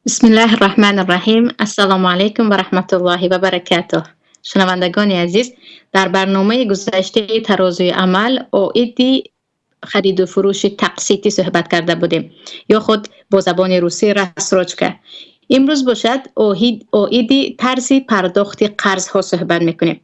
بسم الله الرحمن الرحیم. السلام علیکم و رحمت الله و برکاته. شنوندگان عزیز، در برنامه گذشته ترازوی عمل عاید خرید و فروش تقسیطی صحبت کرده بودیم یا خود با زبان روسی راسروچکا. امروز باشد عاید طرز پرداخت قرض ها صحبت میکنیم.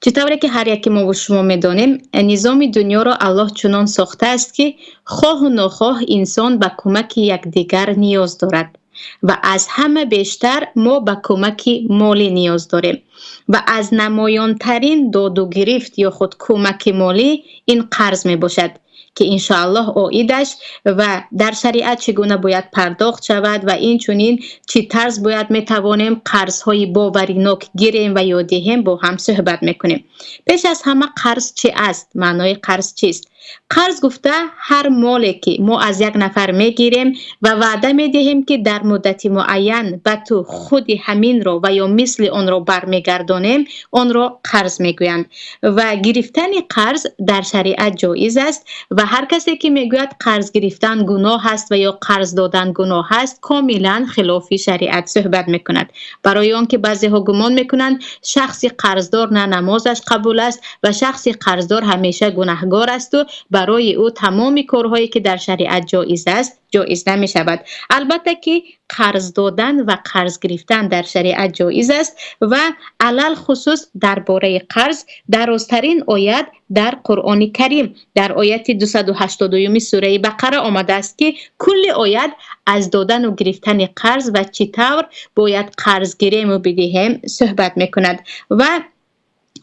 چطوری که هر یکی ما و شما میدانیم، نظام دنیا را الله چنان ساخته است که خواه و ناخواه انسان به کمک یکدیگر نیاز دارد و از همه بیشتر ما به کمک مالی نیاز داریم و از نمایان ترین داد و گرفت یا خود کمک مالی این قرض می باشد که انشاءالله عایدش و در شریعت چگونه باید پرداخت شود و این چنین چی طرز باید میتوانیم قرضهای باوریناک گیریم و یا دهیم با هم صحبت میکنیم. پیش از همه قرض چی است؟ معنای قرض چیست؟ قرض گفته هر مالی که ما از یک نفر میگیریم و وعده میدهیم که در مدت معین به تو خود همین را و یا مثل آن را برمیگردانیم، آن را قرض میگویند و گرفتن قرض در شریعت جایز است و هر کسی که میگوید قرض گرفتن گناه است و یا قرض دادن گناه است کاملا خلاف شریعت صحبت میکند. برای آنکه بعضی ها گمان میکنند شخصی قرضدار نه نمازش قبول است و شخصی قرضدار همیشه گناهگار است و برای او تمام کارهایی که در شریعت جایز است جایز نمی شود. البته که قرض دادن و قرض گرفتن در شریعت جایز است و علل خصوص درباره قرض درازترین آیت در قرآن کریم در آیت 280 سوره بقره آمده است که کل آیت از دادن و گرفتن قرض و چطور باید قرض گیریم و بدهیم صحبت میکند و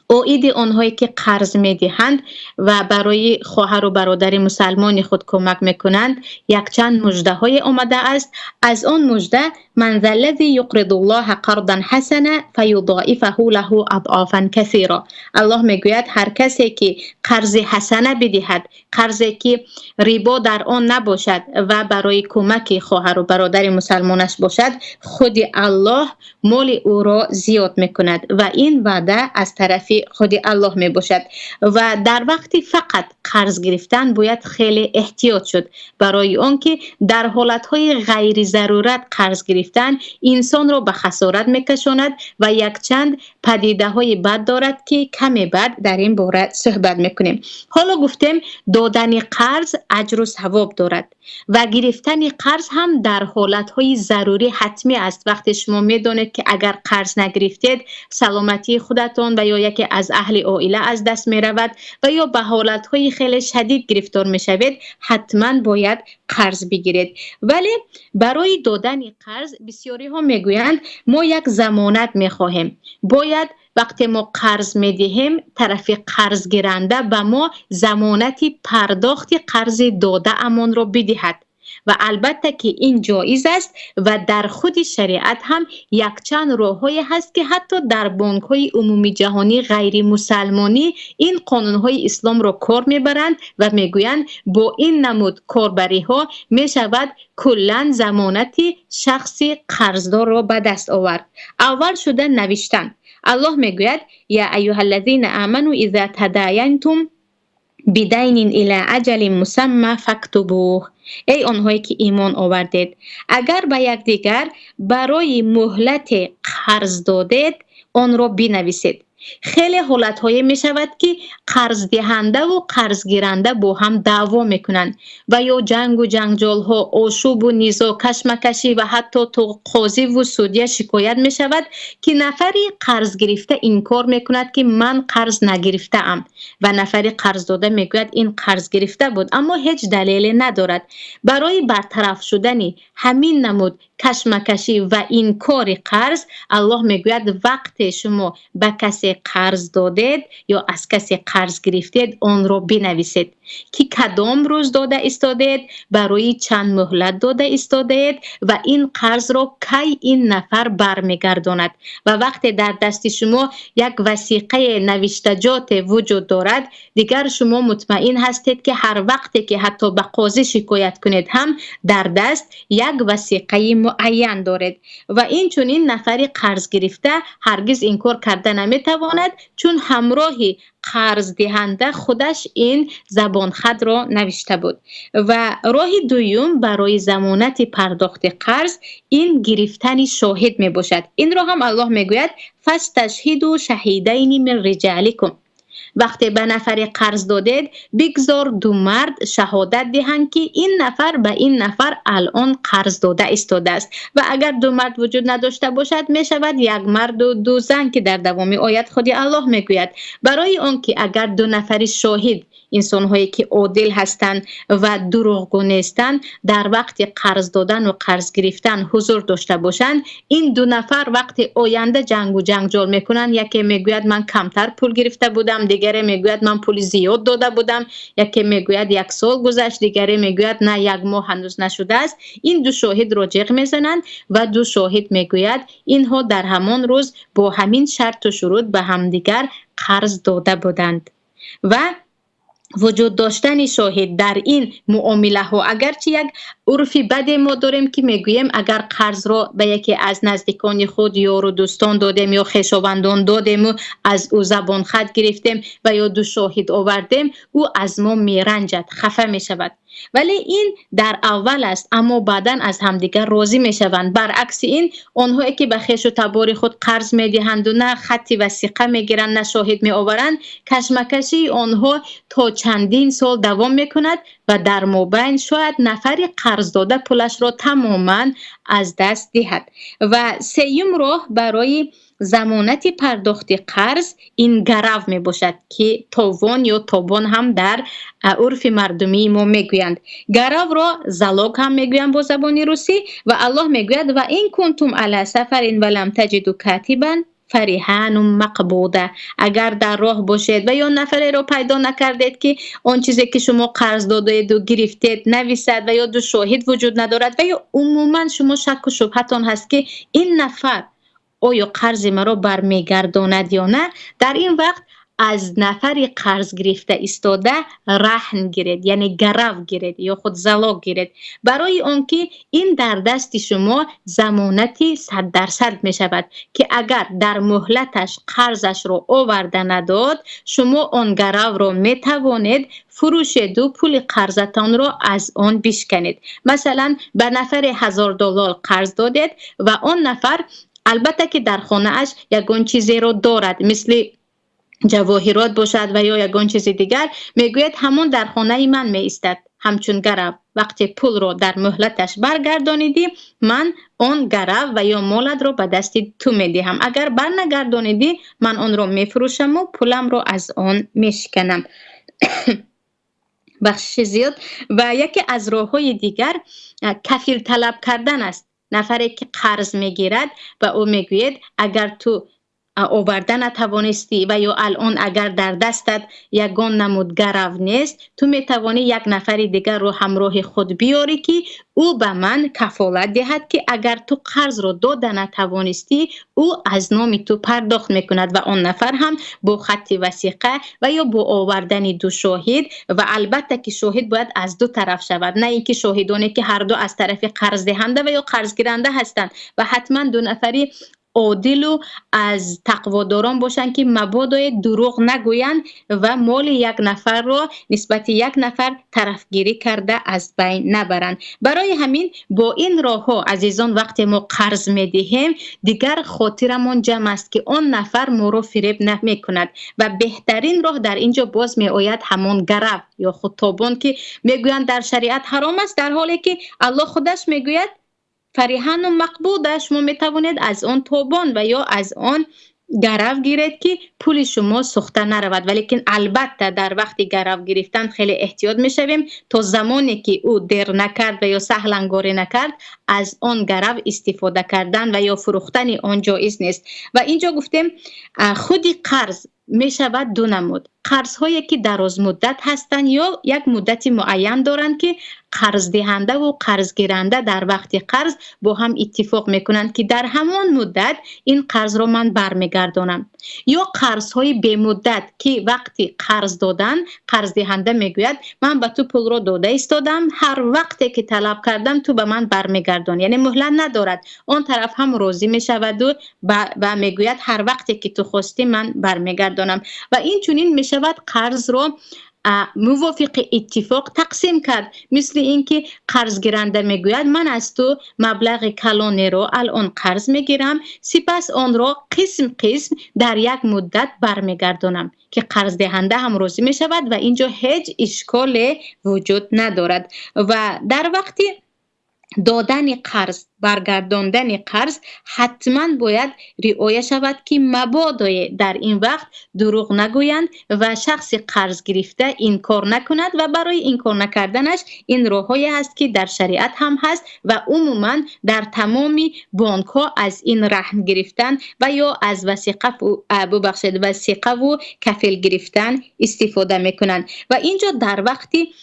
عاید آنهایی که قرض میدهند و برای خواهر و برادر مسلمان خود کمک میکنند یک چند مژده های آمده است. از آن مژده: من ذا الذی یقرض الله قرضا حسنا فیضاعفه له اضعافا کثیرا. الله میگوید هر کسی که قرض حسنه بدهد، قرضی که ریبا در آن نباشد و برای کمک خواهر و برادر مسلمانش باشد، خود الله مال او را زیاد میکند و این وعده از طرف خود الله می باشد و در وقتی فقط قرض گرفتن باید خیلی احتیاط شد، برای آنکه در حالتهای غیر ضرورت قرض گرفتن انسان را به خسارت میکشاند و یک چند پدیده های بد دارد که کمی بعد در این باره صحبت میکنیم. حالا گفتیم دادن قرض اجر و ثواب دارد و گرفتن قرض هم در حالتهای ضروری حتمی است. وقتی شما میدانید که اگر قرض نگرفتید سلامتی خودتان و یا یکی از اهل عائله از دست می رود و یا به حالتهای خیلی شدید گرفتار می شوید، حتما باید قرض بگیرید. ولی برای دادن قرض بسیاری ها می گویند ما یک ضمانت می خواهیم. باید وقتی ما قرض می دهیم طرف قرض گیرنده به ما ضمانت پرداخت قرض داده امان را بدهد و البته که این جایز است و در خود شریعت هم یک چند راه‌هایی هست که حتی در بانک‌های عمومی جهانی غیر مسلمانی این قانون‌های اسلام را کار می‌برند و می‌گویند با این نمود کاربری‌ها می‌شود کلاً ضمانت شخصی قرضدار را به دست آورد. اول شده نوشتن. الله می‌گوید یا ایها الذین آمنوا اذا تداینتم بدین الی اجل مسمى فاکتبوه. ای آنهایی که ایمان آوردید، اگر به یکدیگر برای مهلت قرض دادید آن را بنویسید. خیلی حالت‌هایی می شود که قرض دهنده و قرض گیرنده با هم دعوا میکنند و یا جنگ و جنجال‌ها، آشوب و نزاع، کشمکشی و حتی تو قاضی و سودیه شکایت می شود که نفری قرض گرفته این کار میکند که من قرض نگرفته ام و نفری قرض داده میگوید این قرض گرفته بود اما هیچ دلیلی ندارد. برای برطرف شدن همین نمود کشمکشی و این کار قرض، الله میگوید وقت شما به کسی قرض دادید یا از کسی قرض گرفتید آن را بنویسید که کدام روز داده استادید، برای چند مهلت داده استادید و این قرض را کی این نفر برمیگرداند و وقتی در دست شما یک وثیقه نوشتجات وجود دارد دیگر شما مطمئن هستید که هر وقتی که حتی به قاضی شکایت کنید هم در دست یک وثیقه معین دارد و این چنین نفری قرض گرفته هرگز این کار کرده نمیتواند، چون همراهی قرض دهنده خودش این زبان خط را نوشته بود. و راه دوم برای ضمانت پرداخت قرض این گرفتن شاهد می باشد. این را هم الله میگوید فاستشهدوا شهیدین من رجالکم. وقتی به نفر قرض دادید بگذار دو مرد شهادت دهند که این نفر به این نفر الان قرض داده ایستاده است. و اگر دو مرد وجود نداشته باشد می شود یک مرد و دو زن که در دوام آیت خودی الله میگوید. برای آنکه اگر دو نفر شاهد انسان هایی که عادل هستند و دروغگو نیستند در وقت قرض دادن و قرض گرفتن حضور داشته باشند، این دو نفر وقتی آینده جنگ و جنجال میکنند، یکی میگوید من کمتر پول گرفته بودم، دیگری میگوید من پول زیاد داده بودم، یکی میگوید 1 سال گذشت، دیگری میگوید نه 1 ماه هنوز نشده است، این دو شاهد را جیغ میزنند و دو شاهد میگوید اینها در همان روز با همین شرط و شروط به همدیگر قرض داده بودند. و وجود داشتن شاهد در این معامله ها، اگرچه یک عرفی بدی ما داریم که میگوییم اگر قرض را به یکی از نزدیکان خود یار و دوستان دادیم یا خویشاوندان دادیم و از او زبان خط گرفتیم و یا دو شاهد آوردیم، او از ما میرنجد، خفه میشود. ولی این در اول است، اما بعداً از همدیگر راضی میشوند. برعکس این آنهایی که به خویش و تبار خود قرض میدهند و نه خطی وثیقه میگیرند نه شاهد میآورند، کشمکشی آنها تا چندین سال دوام میکند و در مابین شاید نفری قرض داده پولش را تماما از دست دهد. و سوم راه برای ضمانت پرداخت قرض این گرو می باشد که تاوان یا تابان هم در عرف مردمی ما میگویند. گرو را زلاق هم میگویند با زبان روسی. و الله میگوید و این کنتم علی سفر ولم تجدوا کاتبا فرهان مقبوضه. اگر در راه باشید و یا نفری را پیدا نکردید که آن چیزی که شما قرض دادید و گرفتید نویسد و یا دو شاهد وجود ندارد و یا عموما شما شک و شبهتان هست که این نفر آیا قرض مرا برمیگرداند یا نه، در این وقت از نفری قرض گرفته ایستاده رهن گیرید، یعنی گرو گیرید یا خود زلاق گیرید، برای آنکه این در دست شما ضمانتی 100% می شود که اگر در مهلتش قرضش را آورده نداد، شما آن گرو را می توانید فروش دو پول قرضتان را از آن بشکنید. مثلا به نفر $1000 قرض دادید و آن نفر البته که در خانه اش یگان چیزی رو دارد، مثل جواهرات باشد و یا یگان چیز دیگر، میگوید همون در خانه من می ایستد همچون گرو. وقتی پول رو در مهلتش برگردانیدی من آن گرو و یا مالت رو به دست تو میدهم، اگر برنگردانیدی من آن رو میفروشم و پولم رو از آن میشکنم. بخش زیاد. و یکی از راه‌های دیگر کفیل طلب کردن است. نفری که قرض میگیرد و او میگوید اگر تو آوردن نتوانستی و یا الان اگر در دستت یگان نمود گرو نیست، تو میتوانی یک نفر دیگر رو همراه خود بیاری که او به من کفالت دهد که اگر تو قرض رو داده نتوانستی او از نام تو پرداخت میکند و آن نفر هم با خط وثیقه و یا با آوردن دو شاهد، و البته که شاهد باید از دو طرف شود، نه اینکه شاهدانی که هر دو از طرف قرض دهنده و یا قرض گیرنده هستند، و حتما دو نفری عادل و از تقواداران باشند که مبادا دروغ نگویند و مال یک نفر را نسبت یک نفر طرفگیری کرده از بین نبرند. برای همین با این راه ها عزیزان وقتی ما قرض میدهیم دیگر خاطرمون جمع است که آن نفر ما را فریب نمی کند و بهترین راه در اینجا باز می آید همون گرو یا خطابان که میگویند در شریعت حرام است، در حالی که الله خودش میگوید فرهان و مقبوضه، شما میتوانید از آن توبان و یا از آن گرو گیرید که پول شما سوخته نرود. ولیکن البته در وقت گرو گرفتن خیلی احتیاط میشویم تا زمانی که او دیر نکرد و یا سهل انگاری نکرد از آن گرو استفاده کردن و یا فروختن آن جایز نیست. و اینجا گفتیم خودی قرض میشود دو نمود. قرض هایی که دراز مدت هستند یا یک مدت معین دارند که قرض دهنده و قرض گیرنده در وقت قرض با هم اتفاق میکنند که در همان مدت این قرض رو من برمیگردانم. یا قرض های به مدت که وقتی قرض دادن قرض دهنده میگوید من به تو پول رو داده ایستادم، هر وقتی که طلب کردم تو به من برمیگردان، یعنی مهلت ندارد. اون طرف هم راضی میشود و میگوید هر وقتی که تو خواستی من برمیگردانم. و این چنین میشود قرض رو موافق اتفاق تقسیم کرد. مثل اینکه قرض گیرنده میگوید من از تو مبلغ کلانی رو الان قرض میگیرم، سپس آن رو قسم قسم در یک مدت برمیگردانم که قرض دهنده هم راضی میشود و اینجا هیچ اشکال وجود ندارد. و در وقتی دادن قرض، برگرداندن قرض حتما باید رعایت شود که مبادا در این وقت دروغ نگویند و شخص قرض گرفته انکار نکند و برای انکار نکردنش این راههایی هست که در شریعت هم هست و عموما در تمام بانک ها از این رهن گرفتن و یا از وثیقه و کفیل گرفتن استفاده میکنند. و اینجا در وقتی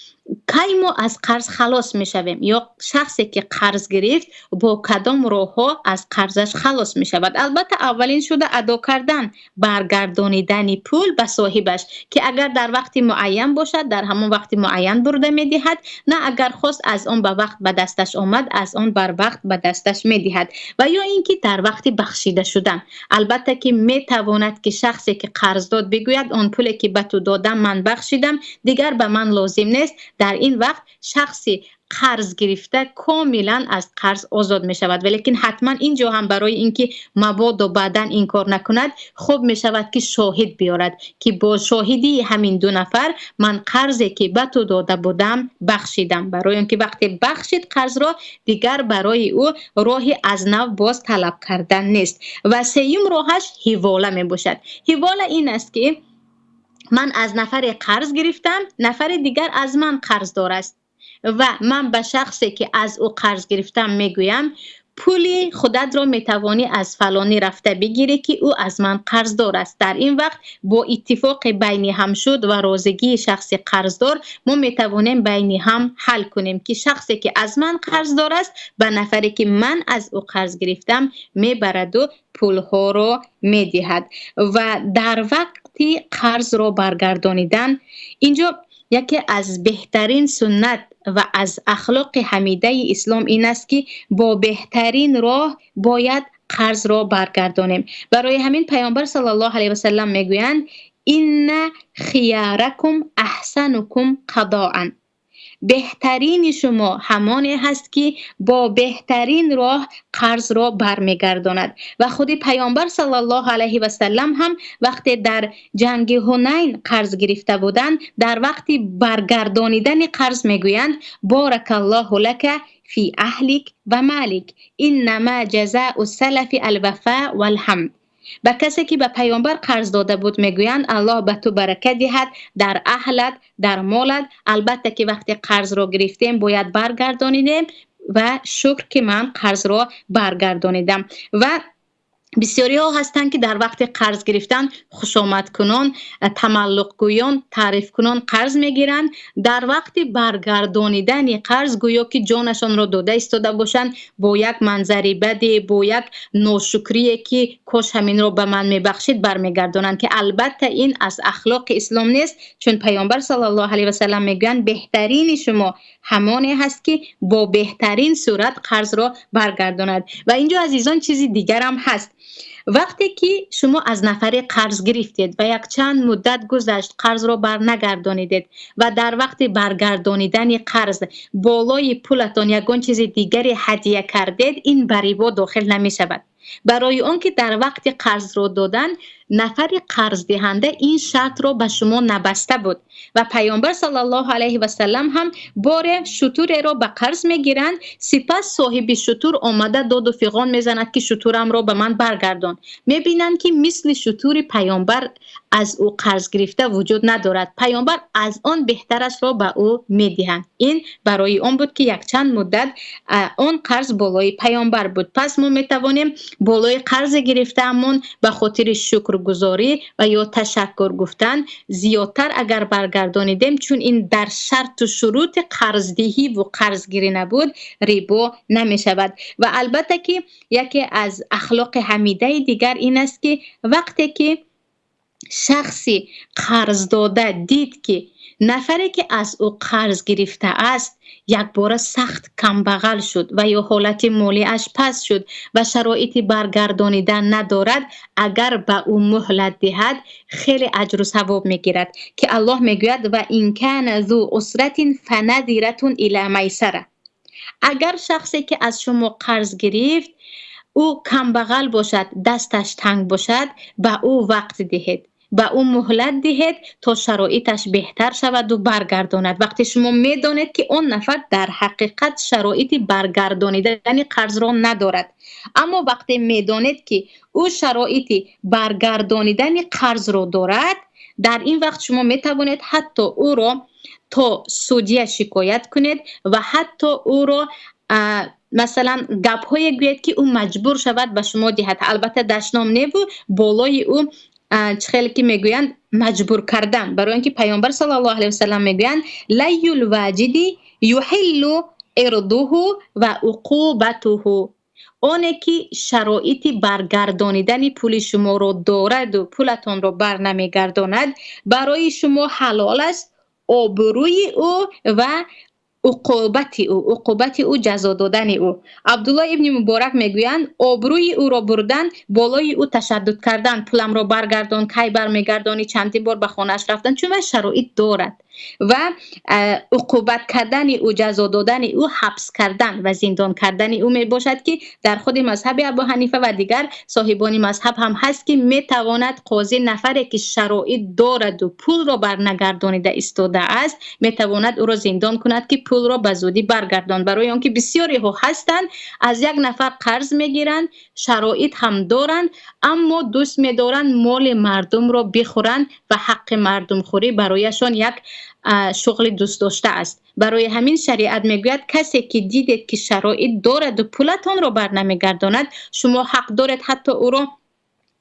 کی ما از قرض خلاص میشویم یا شخصی که قرض گرفت با کدام راه ها از قرضش خلاص میشود؟ البته اولین شده ادا کردن، برگردانیدن پول به صاحبش که اگر در وقت معین باشد در همون وقت معین برده میدهد، نه اگر خواست از آن به وقت به دستش آمد از آن بر وقت به دستش میدهد. و یا اینکه در وقت بخشیده شدن، البته که میتواند که شخصی که قرض داد بگوید آن پولی که به تو دادم من بخشیدم دیگر به من لازم نیست. در این وقت شخصی قرض گرفته کاملا از قرض آزاد می شود. ولیکن حتما اینجا هم برای اینکه مبادا بعداً این کار نکند خوب می شود که شاهد بیارد که با شاهدی همین دو نفر من قرضی که به تو داده بودم بخشیدم، برای اینکه وقتی بخشید قرض را دیگر برای او راهی از نو باز طلب کردن نیست. و سوم راهش حواله می باشد. حواله این است که من از نفر قرض گرفتم، نفر دیگر از من قرض دار است و من به شخصی که از او قرض گرفتم میگویم پولی خودت را میتوانی از فلانی رفته بگیری که او از من قرض دار است. در این وقت با اتفاق بین هم شد و راضگی شخص قرض دار ما میتوانیم بین هم حل کنیم که شخصی که از من قرض دار است به نفری که من از او قرض گرفتم میبرد و پول ها را میدهد. و در وقتی قرض را برگردانیدن، اینجا یکی از بهترین سنت و از اخلاق حمیده اسلام این است که با بهترین راه باید قرض را برگردانیم. برای همین پیامبر صلی الله علیه و سلم میگویند ان خیارکم احسنکم قضاء، بهترین شما همانی هست که با بهترین راه قرض را برمیگرداند. و خود پیامبر صلی الله علیه و سلم هم وقتی در جنگ حنین قرض گرفته بودند در وقتی برگردانیدن قرض میگویند بارک الله لک فی اهلک و مالک انما جزاء السلف الوفاء والحمد. به کسی که به پیامبر قرض داده بود میگویند الله به تو برکت دهد در اهلت در مالت، البته که وقتی قرض را گرفتیم باید برگردانیدیم و شکر که من قرض را برگردانیدم. و بسیاری ها هستند که در وقت قرض گرفتن خوشامد کنان، تملق گویان، تعریف کنان قرض میگیرند. در وقت برگردانیدن قرض گویا که جانشان را داده ایستاده باشند با یک منظری بدی، با یک ناشکری که کاش همین را به من میبخشید برمیگردانند، که البته این از اخلاق اسلام نیست. چون پیامبر صلی الله علیه و سلم میگویند بهترین شما همانی هست که با بهترین صورت قرض را برگرداند. و اینجا عزیزان چیزی دیگر هم هست. وقتی که شما از نفر قرض گرفتید و یک چند مدت گذشت قرض را برنگردانیدید و در وقت برگردانیدن قرض بالای پولتان یگان چیز دیگری هدیه کردید، این به ربا داخل نمی شود. برای اون که در وقت قرض رو دادن نفر قرض دهنده این شرط رو به شما نبسته بود و پیامبر صلی الله علیه و سلم هم بار شتور رو به قرض میگیرند، سپس صاحب شتور آمده داد و فیغان میزند که شتورم رو به من برگردان. میبینند که مثل شتور پیامبر از او قرض گرفته وجود ندارد. پیامبر از آن بهترش را به او میدهند. این برای آن بود که یک چند مدت آن قرض بالای پیامبر بود. پس ما میتوانیم بالای قرض گرفته‌مون به خاطر شکرگزاری و یا تشکر گفتن زیادتر اگر برگردانیدیم، چون این در شرط و شروط قرضدهی و قرضگیری نبود، ریبا نمی شود. و البته که یکی از اخلاق حمیده دیگر این است که وقتی که شخصی قرض داده دید که نفری که از او قرض گرفته است یک بار سخت کمبغل شد و یا حالت مالیش پس شد و شرایطی برگردانیدن ندارد، اگر به او مهلت دهد خیلی اجر و ثواب میگیرد، که الله میگوید و این کان ذو عسرة فنظرة الی میسرة. اگر شخصی که از شما قرض گرفت او کمبغل باشد، دستش تنگ باشد، به او وقت دهید، به او مهلت دهید تا شرایطش بهتر شود و برگرداند. وقتی شما میدانید که اون نفر در حقیقت شرایطی برگردانیدن قرض را ندارد، اما وقتی میدانید که او شرایطی برگردانیدن قرض را دارد، در این وقت شما میتوانید حتی او را تا سودیه شکایت کنید و حتی او را مثلا گپ های گوید که او مجبور شود به شما دهد. البته دشنام نیبو بالای او چخیلی که میگویند مجبور کردن، برای اینکه پیامبر صلی الله علیه و سلم میگویند لی الواجد یحل ارضه و عقوبته. آنی که شرایطی برگردانیدن پول شما رو دارد و پولتان رو بر نمیگرداند، برای شما حلال است آبروی او و عقوبت او جزا دادن او. عبدالله ابن مبارک میگویند آبروی او را بردن، بالای او تشدد کردن، پولم را برگردان، کی برمیگردانی، چندین بار به خانه‌اش رفتن، چون شرایط دارد، و عقوبت کردن او، جزا دادن او، حبس کردن و زندان کردن او می باشد، که در خود مذهب ابو حنیفه و دیگر صاحبان مذهب هم هست که می تواند قاضی نفری که شرایط دارد و پول را برنگردانیده ایستاده است می تواند او را زندان کند که پول را به زودی برگردان. برای آنکه بسیاری ها هستند از یک نفر قرض میگیرند، شرایط هم دارند، اما دوست می‌دارند مال مردم را بخورند و حق مردم خوری برایشان یک شغل دوست داشته است. برای همین شریعت میگوید کسی که دیدید که شرایط دارد و پولتان را بر نمیگرداند، شما حق دارید حتی او را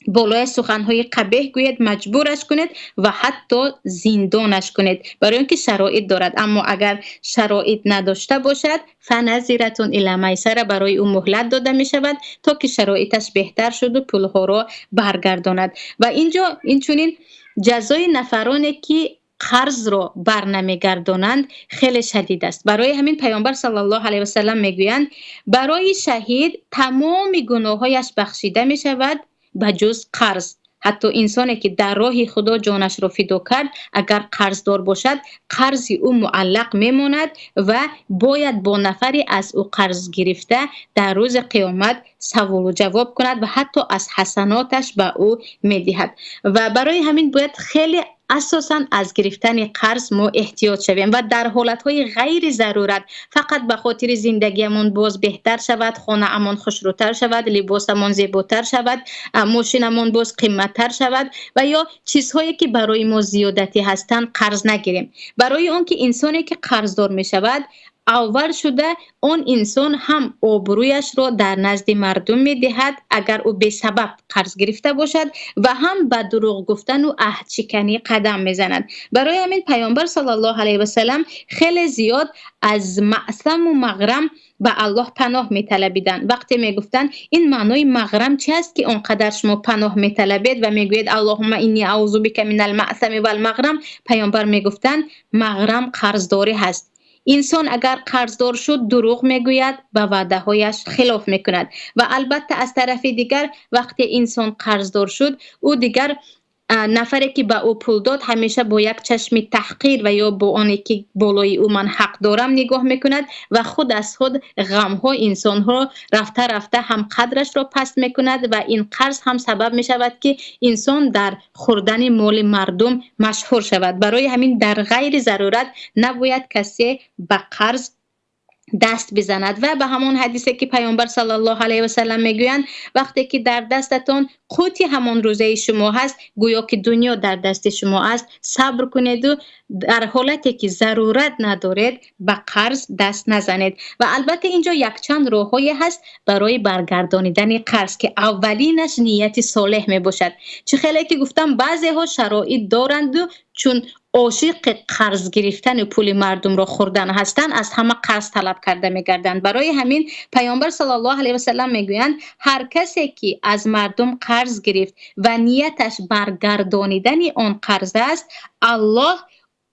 بالای سخنهای قبیح گوید، مجبورش کنید و حتی زندانش کنید، برای اینکه شرایط دارد. اما اگر شرایط نداشته باشد فنظرة الی میسرة، برای او مهلت داده می شود تا که شرایطش بهتر شد و پولها را برگرداند. و اینجا اینچنین جزای نفرانی که قرض را بر نمیگردانند خیلی شدید است. برای همین پیامبر صلی الله علیه و سلم میگویند برای شهید تمام گناهایش بخشیده می شود بجز قرض. حتی انسانی که در راه خدا جانش را فدا کرد، اگر قرضدار باشد قرض او معلق میماند و باید با نفری از او قرض گرفته در روز قیامت سوال و جواب کند و حتی از حسناتش به او میدهد. و برای همین باید خیلی اساساً از گرفتن قرض ما احتیاط شویم و در حالتهای غیر ضرورت، فقط به خاطر زندگیمون باز بهتر شود، خانه‌مون خوشروتر شود، لباسمون زیباتر شود، ماشینمون باز قیمتتر شود و یا چیزهایی که برای ما زیادتی هستند قرض نگیریم. برای اون که انسانی که قرضدار می شود اول شده اون انسان هم آبرویش را در نزد مردم می دهد اگر او به سبب قرض گرفته باشد، و هم به دروغ گفتن و عهد شکنی قدم می زند. برای همین پیامبر صلی الله علیه و سلم خیلی زیاد از معصم و مغرم به الله پناه می طلبیدن. وقتی می گفتن این معنای مغرم چی است که اونقدر شما پناه می طلبید و می گوید اللهم انی اعوذ بک من المعصم و المغرم، پیامبر می گفتن مغرم قرضداری هست. انسان اگر قرضدار شد دروغ میگوید، به وعده هایش خلاف میکند. و البته از طرف دیگر وقتی انسان قرضدار شد، او دیگر نفری که به او پول داد همیشه با یک چشم تحقیر و یا با آنی که بالای او من حق دارم نگاه میکند و خود از خود غم ها انسان ها رفته رفته هم قدرش را پست میکند و این قرض هم سبب میشود که انسان در خوردن مال مردم مشهور شود. برای همین در غیر ضرورت نباید کسی به قرض دست بزند و به همون حدیثی که پیامبر صلی الله علیه و سلم میگویند وقتی که در دستتون قوتی همون روزه شما هست گویا که دنیا در دست شما است، صبر کنید و در حالتی که ضرورت ندارید به قرض دست نزنید. و البته اینجا یک چند راههایی هست برای برگردانیدن قرض که اولینش نیت صالح می باشد. چه خیلی که گفتم بعضی ها شرایط دارند و چون عاشق قرض گرفتن پول مردم را خوردن هستند از همه قرض طلب کرده میگردند. برای همین پیامبر صلی الله علیه و سلم میگویند هر کسی که از مردم قرض گرفت و نیتش برگردانیدن آن قرض است، الله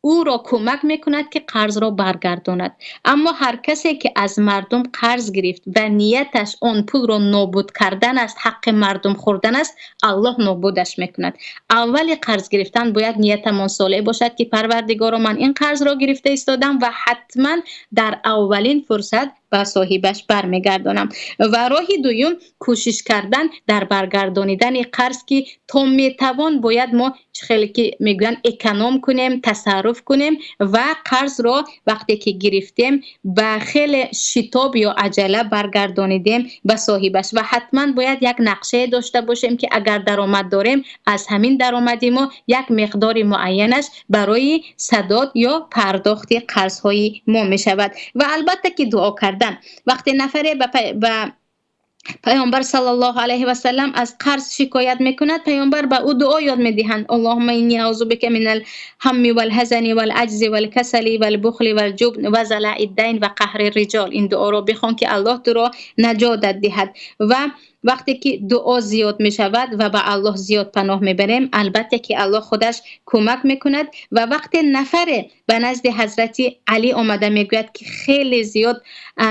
او را کمک میکند که قرض را برگرداند. اما هر کسی که از مردم قرض گرفت و نیتش آن پول را نابود کردن است، حق مردم خوردن است، الله نابودش میکند. اول قرض گرفتن باید نیتمان صالح باشد که پروردگارا من این قرض را گرفته ایستادم و حتما در اولین فرصت به صاحبش برمیگردانم. و راه دوم کوشش کردن در برگردانیدن قرض که تا میتوان باید ما خیلی که میگن اکونوم کنیم، تصرف کنیم و قرض را وقتی که گرفتیم به خیلی شتاب یا عجله برگردانیدیم به صاحبش. و حتما باید یک نقشه داشته باشیم که اگر درآمد داریم از همین درآمدی ما یک مقدار معینش برای سداد یا پرداخت قرض های ما می شود. و البته که دعا کردن وقتی نفری به پیامبر صلی الله علیه و سلم از قرض شکایت میکند، پیامبر به او دعا یاد میدهند اللهم انی اعوذ بک من الهم والحزن والعجز والکسل والبخل والجبن و ضلع الدین و قهر الرجال. این دعا را بخوان که الله تو را نجات دهد. و وقتی که دعا زیاد می شود و به الله زیاد پناه می بریم، البته که الله خودش کمک می کند. و وقتی نفر به نزد حضرت علی آمده می گوید که خیلی زیاد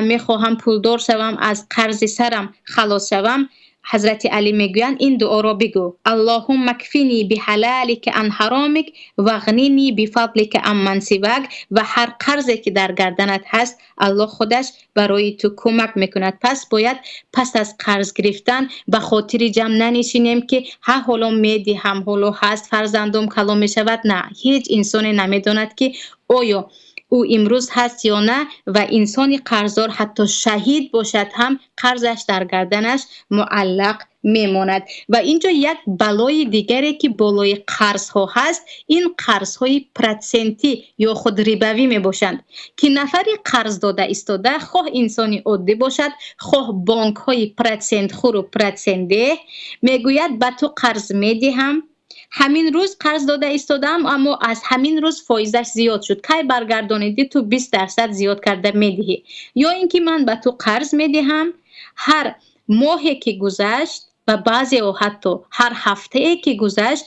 می خواهم پولدار شوم، از قرض سرم خلاص شوم، حضرت علی میگویند این دعا را بگو اللهم اکفینی بحلالک عن حرامک و اغنینی بفضلک عن من سواک. و هر قرضی که در گردنت هست الله خودش برای تو کمک میکند. پس باید پس از قرض گرفتن به خاطر جمع ننشینیم که ها حالا میدهم حالا هست فرزندم کلا میشود. نه، هیچ انسانی نمیداند که آیا او امروز هست یا نه. و انسانی قرضدار حتی شهید باشد هم قرضش در گردنش معلق میماند. و اینجا یک بلای دیگری که بالای قرض ها هست، این قرض های پرسنتی یا خود ربوی می باشند که نفری قرض داده ایستاده، خواه انسانی عادی باشد خواه بانک های پرسنت خور و پرسنده، میگوید به تو قرض میدهم، همین روز قرض داده ایستادم اما از همین روز فایزش زیاد شد، کی برگردانیدی تو 20% زیاد کرده میدهی. یا اینکه من به تو قرض میدهم، هر ماهی که گذشت و بعضی او حتی هر هفته که گذشت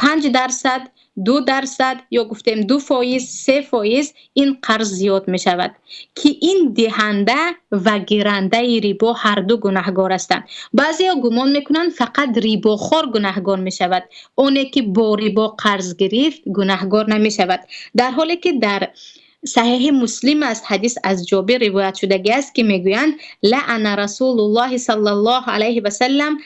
5%، 2% یا گفتیم 2%، 3% این قرض زیاد می شود که این دهنده و گیرنده ربا هر دو گناهگار هستند. بعضی ها گمان میکنن فقط رباخور گناهگار می شود، اونی که با ربا قرض گرفت گناهگار نمی شود. در حالی که در صحیح مسلم است حدیث از جابر روایت شده است که میگویند لعن رسول الله صلی الله علیه و سلم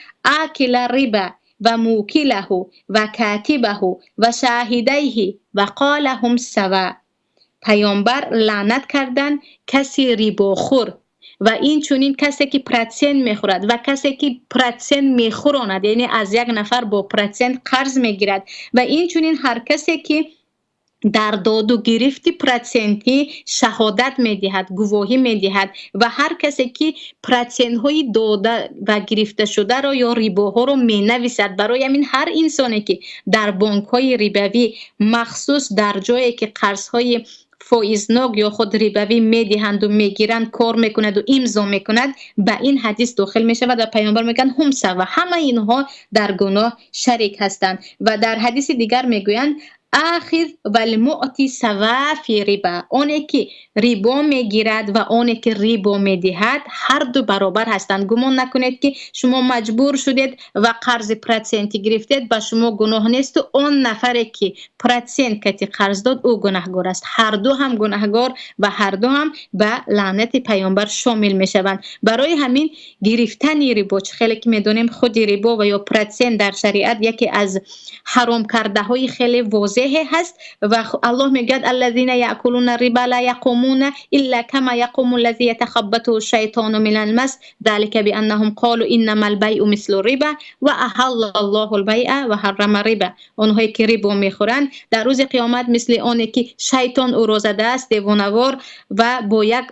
آکل الربا و موکله و کاتبه و شاهدیه و قال هم سوا. پیامبر لعنت کردن کسی رباخور و این چونین کسی که پرسنت میخورد و کسی که پرسنت میخوراند، یعنی از یک نفر با پرسنت قرض میگیرد، و این چونین هر کسی که در داد و گرفت پرسنتی شهادت میدهد، گواهی میدهد، و هر کسی که پرسنت های داده و گرفته شده را یا رباها را مینویسد. برای همین هر انسانی که در بانک های ربوی مخصوص در جایی که قرض های فایزناک یا خود ربوی میدهند و میگیرند کار میکند و امضا میکند، به این حدیث داخل میشود و پیامبر میگن هم سوا، همه اینها در گناه شریک هستند. و در حدیث دیگر میگویند آخذ و المعطی سوا فی ربا، اونی که ربا میگیرد و اونی که ربا میدهد هر دو برابر هستند. گمان نکنید که شما مجبور شدید و قرض پرسنتی گرفتید به شما گناه نیست و اون نفری که پرسنت کتی قرض داد او گناهگار است. هر دو هم گناهگار و هر دو هم به لعنت پیامبر شامل میشوند. برای همین گرفتن ربا، خیلی که میدونیم خود ربا و یا پرسنت در شریعت یکی از حرام کرده های خیلی واضح صحیح هست و الله میگه الذين يأكلون الربا لا يقومون الا كما يقوم الذي يتخبطه الشيطان من المس ذلك بانهم قالوا انما البيع مثل الربا واحل الله البيع وحرم الربا. اونهایی که ریبا میخورند در روز قیامت مثل آنه که شیطان او را زده است دیوانه‌وار و با یک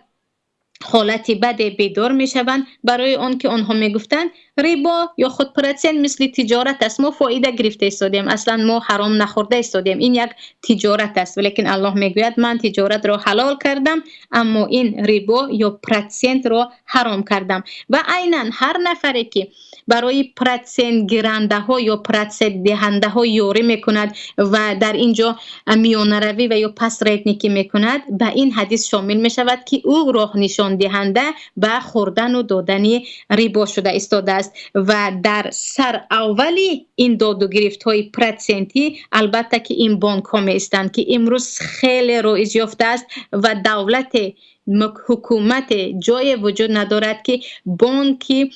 حالت بد بیدار میشوند برای آن که آنها میگفتند ریبا یا خود پرسنت مثل تجارت است، ما فایده گرفته استادیم، اصلا ما حرام نخورده استادیم، این یک تجارت است. ولیکن الله میگوید من تجارت را حلال کردم اما این ریبا یا پرسنت را حرام کردم. و عیناً هر نفری که برای پرسنت گیرنده ها یا پرسنت دهنده ها یاری میکند و در اینجا میانه روی و یا پس ریتنیکی میکند، به این حدیث شامل میشود که او راه نشان دهنده به خوردن و دادن ریبا شده ایستاده است. و در سر اولی این داد و گرفت های پرسنتی البته که این بانک ها می استند که امروز خیلی رایج یافته است و دولت حکومت جای وجود ندارد که بانکی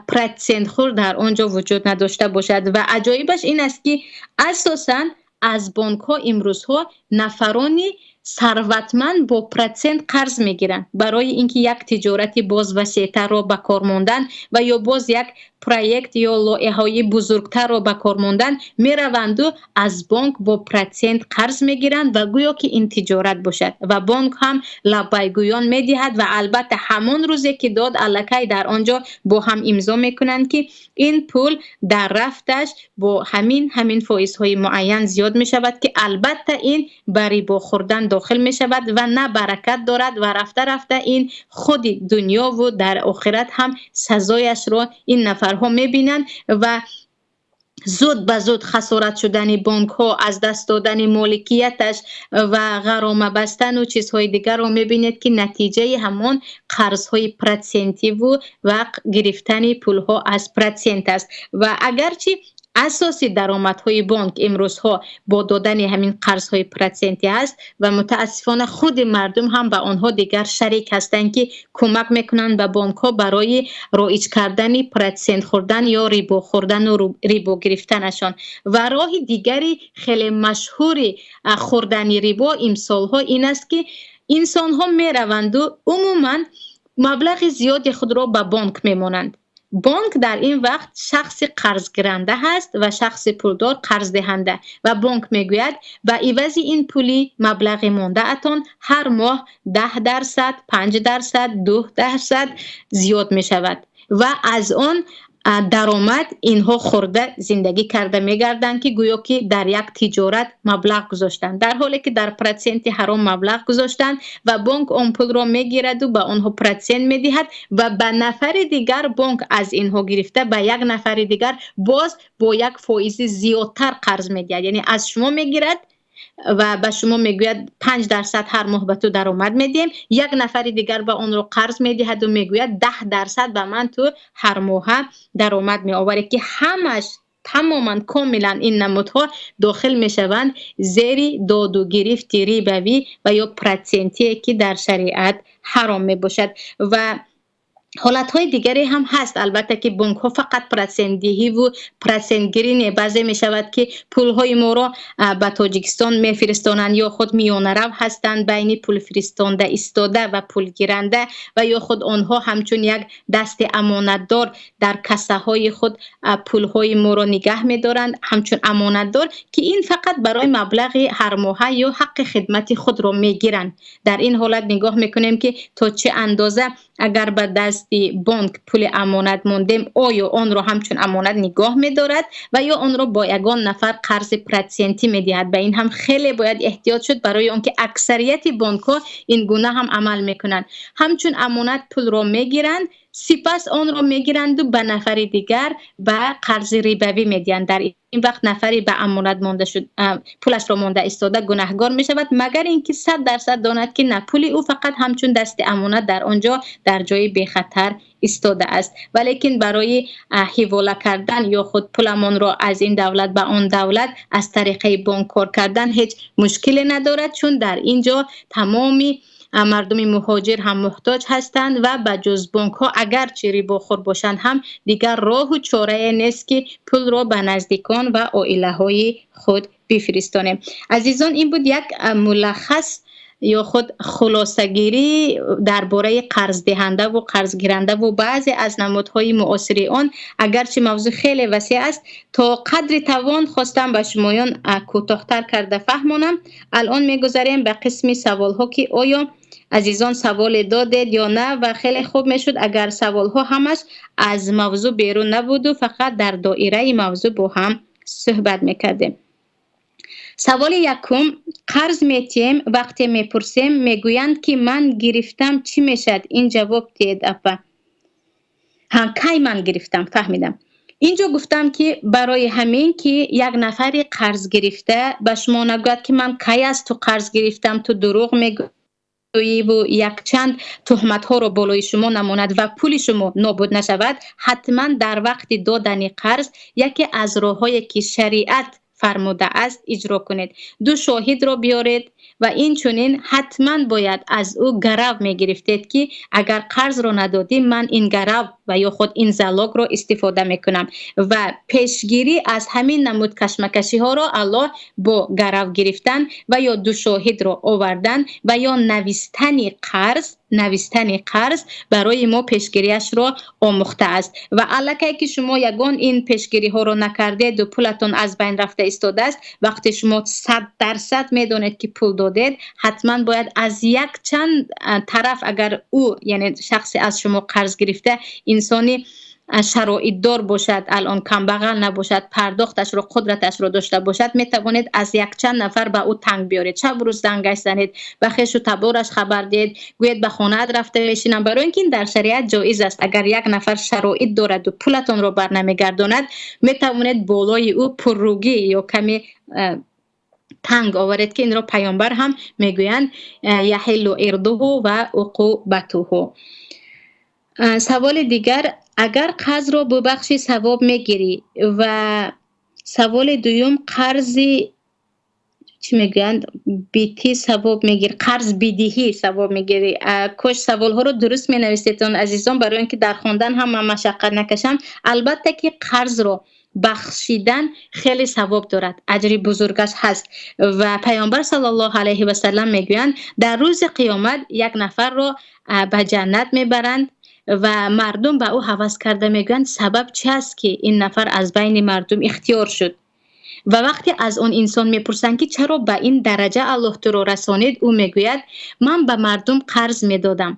پرسنت خور در آنجا وجود نداشته باشد. و عجایبش این است که اساساً از بانک ها امروز ها نفرانی ثروتمند با پرسنت قرض میگیرند برای اینکه یک تجارتی باز وسیع‌تر را به کار ماندن و یا باز یک پروژه یا لایحه‌های بزرگتر را به کار ماندن میروند و از بانک با پرسنت قرض میگیرند و گویا که این تجارت باشد و بانک هم لبیگویان میدهد و البته همان روزی که داد الکی در آنجا با هم امضا میکنند که این پول در رفتش با همین فایزهای معین زیاد میشود که البته این به ریبا خوردن داخل میشود و نه برکت دارد و رفته رفته این خود دنیا و در آخرت هم سزایش را این نفرها میبینند و زود به زود خسارت شدن بانک ها، از دست دادن مالکیتش و غرامه بستن و چیزهای دیگر رو میبینید که نتیجه همان قرض های پرسنتی و گرفتن پول ها از پرسنت است. و اگرچه اساسی درآمدهای بانک امروزها با دادن همین قرضهای پرسنتی است و متاسفانه خود مردم هم به آنها دیگر شریک هستند که کمک میکنند به بانک ها برای رایج کردن پرسنت خوردن یا ریبا خوردن و ریبا گرفتنشان. و راه دیگری خیلی مشهوری خوردن ریبا امسال ها این است که انسان ها میروند و عموما مبلغ زیادی خود را به بانک میمانند. بانک در این وقت شخص قرض گیرنده هست و شخص پولدار قرض دهنده و بانک میگوید و عوض این پولی مبلغ مانده اتان هر ماه 10%، 5%، 2% زیاد می شود و از آن درآمد اینها خورده زندگی کرده میگردند که گویا که در یک تجارت مبلغ گذاشتند، در حالی که در پرسنت حرام مبلغ گذاشتند و بانک اون پول را میگیرد و به آنها پرسنت میدهد و به نفر دیگر بانک از اینها گرفته به یک نفر دیگر باز با یک فایز زیادتر قرض میدهد. یعنی از شما میگیرد و به شما میگوید 5% هر ماه به تو درآمد میدیم، یک نفر دیگر به اون رو قرض میدهد و میگوید 10% به من تو هر ماه درآمد میآوری که همش تماما کاملا این نمودها داخل میشوند زیر داد و گرفت ریبوی و یا پرسنتی که در شریعت حرام میباشد. و حالتهای دیگری هم هست البته که بانک ها فقط پرسنت‌دهی و پرسنت‌گیری بعضی می شود که پول های ما را به تاجیکستان می فرستانند یا خود میانه رو هستند بین پول فرستانده ایستاده و پول گیرنده و یا خود آنها همچون یک دست امانتدار در کسه های خود پول های ما را نگه می دارند همچون امانتدار که این فقط برای مبلغ هر ماه یا حق خدمت خود را می گیرند. در این حالت نگاه میکنیم که تا چه اندازه اگر به دست بانک پول امانت موندیم آیا آن را همچون امانت نگاه می‌دارد و یا آن را با یگان نفر قرض پرسنتی می‌دهد. به این هم خیلی باید احتیاط شد برای آنکه اکثریت بانک‌ها این گونه هم عمل می‌کنند، همچون امانت پول را می‌گیرند سپس آن را می‌گیرند و به نفر دیگر به قرض ریبوی می‌دهند. در این وقت نفری به امانت مانده شد پولش را مانده ایستاده گناهگار می‌شود مگر اینکه 100% داند که نه پول او فقط همچون دست امانت در آنجا در جای بی خطر ایستاده است. ولیکن برای حواله کردن یا خود پولمان را از این دولت به آن دولت از طریق بانک کار کردن هیچ مشکلی ندارد، چون در اینجا تمامی مردم مهاجر هم محتاج هستند و به جز بانک ها اگر چه ریباخور باشند هم دیگر راه و چاره نیست که پول را به نزدیکان و عائله های خود بفرستانیم. عزیزان این بود یک ملخص یا خود خلاصه‌گیری درباره قرض دهنده و قرض گیرنده و بعضی از نمودهای معاصر آن. اگرچه موضوع خیلی وسیع است، تا قدر توان خواستم به شمایان کوتاه‌تر کرده فهمانم. الان میگذاریم به قسم سوال ها که آیا عزیزان سوال دادید یا نه، و خیلی خوب میشد اگر سوال ها همش از موضوع بیرون نبود و فقط در دایره موضوع با هم صحبت میکردیم. سوال یکم، قرض میتیم وقتی میپرسیم میگویند که من گرفتم چی میشد؟ این جواب دید اپا. کی من گرفتم؟ فهمیدم. اینجا گفتم که برای همین که یک نفری قرض گرفته به شما نگوید که من کی از تو قرض گرفتم، تو دروغ میگویی و یک چند تهمت ها رو بالای شما نماند و پول شما نابود نشود، حتما در وقت دادن قرض یکی از راه‌هایی که شریعت فرموده است اجرا کنید. 2 شاهد را بیارید و این چنین حتما باید از او گرو میگرفتید که اگر قرض را ندادی من این گرو و یا خود این زلاق را استفاده میکنم و پیشگیری از همین نمود کشمکشی ها را الله با گرو گرفتن و یا 2 شاهد را آوردن و یا نوشتن قرض برای ما پیشگیریش را آموخته است. و الکی که شما یگان این پیشگیری ها را نکردید و پولتون از بین رفته ایستاده است، وقتی شما 100% میدونید که پول دادید، حتما باید از یک چند طرف، اگر او یعنی شخصی از شما قرض گرفته انسانی شرایط دار باشد، الان کم بغل نباشد، پرداختش رو قدرتش رو داشته باشد، میتوانید از یک چند نفر به او تنگ بیارید. شب روز زنگش زنید، به خویش و تبارش خبر دید، گوید به خانه رفته میشینم، برای اینکه این در شریعت جایز است. اگر یک نفر شرایط دارد و پولتون رو بر نمیگرداند، میتوانید بالای او پرروگی یا کمی تنگ آورید که این را پیامبر هم میگویند یحل ارده و عقوبته. سوال دیگر، اگر قرض را ببخشی ثواب میگیری؟ و سوال دوم، قرض چی میگویند بیتی ثواب میگیری، قرض بدهی ثواب میگیری؟ کاش سوال ها رو درست می نویسید عزیزان، برای اینکه در خواندن هم من مشقت نکشم. البته که قرض رو بخشیدن خیلی ثواب دارد، اجر بزرگش هست و پیامبر صلی الله علیه و سلم میگویند در روز قیامت یک نفر را به جنت میبرند و مردم به او هوس کرده میگویند سبب چی است که این نفر از بین مردم اختیار شد؟ و وقتی از اون انسان میپرسند که چرا به این درجه الله تو را رسانید، او میگوید من به مردم قرض میدادم،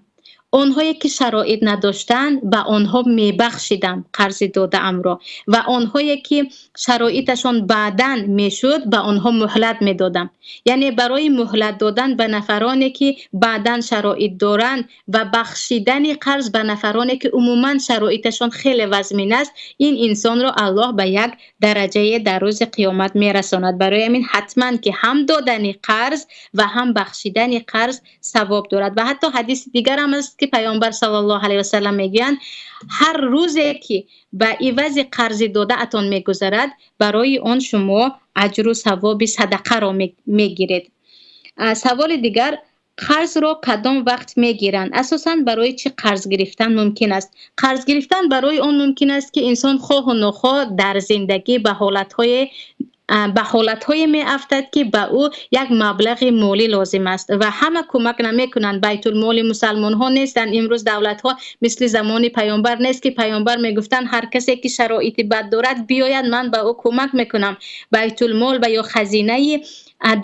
آنهایی که شرایط نداشتند به آنها میبخشیدم قرض داده ام را، و آنهایی که شرایطشان بعداً میشد به آنها مهلت میدادم. یعنی برای مهلت دادن به نفرانی که بعداً شرایط دارند و بخشیدن قرض به نفرانی که عموماً شرایطشان خیلی وزمین است، این انسان را الله به یک درجه در روز قیامت میرساند. برای همین حتما که هم دادن قرض و هم بخشیدن قرض ثواب دارد. و حتی حدیث دیگر هم است که پیامبر صلی الله علیه و سلم میگویند هر روزی که به عوض قرض داده اتان میگذرد، برای آن شما اجر و ثواب صدقه را میگیرید. سوال دیگر، قرض را کدام وقت میگیرند؟ اساساً برای چی قرض گرفتن ممکن است؟ قرض گرفتن برای آن ممکن است که انسان خواه و نخواه در زندگی به حالت‌های می افتد که به او یک مبلغ مالی لازم است و همه کمک نمی کنند. بیت المال مسلمان ها نیستند. امروز دولت ها مثل زمان پیامبر نیست که پیامبر می گفتن هر کسی که شرایط بد دارد بیاید من به او کمک میکنم. بیت المال و یا خزینه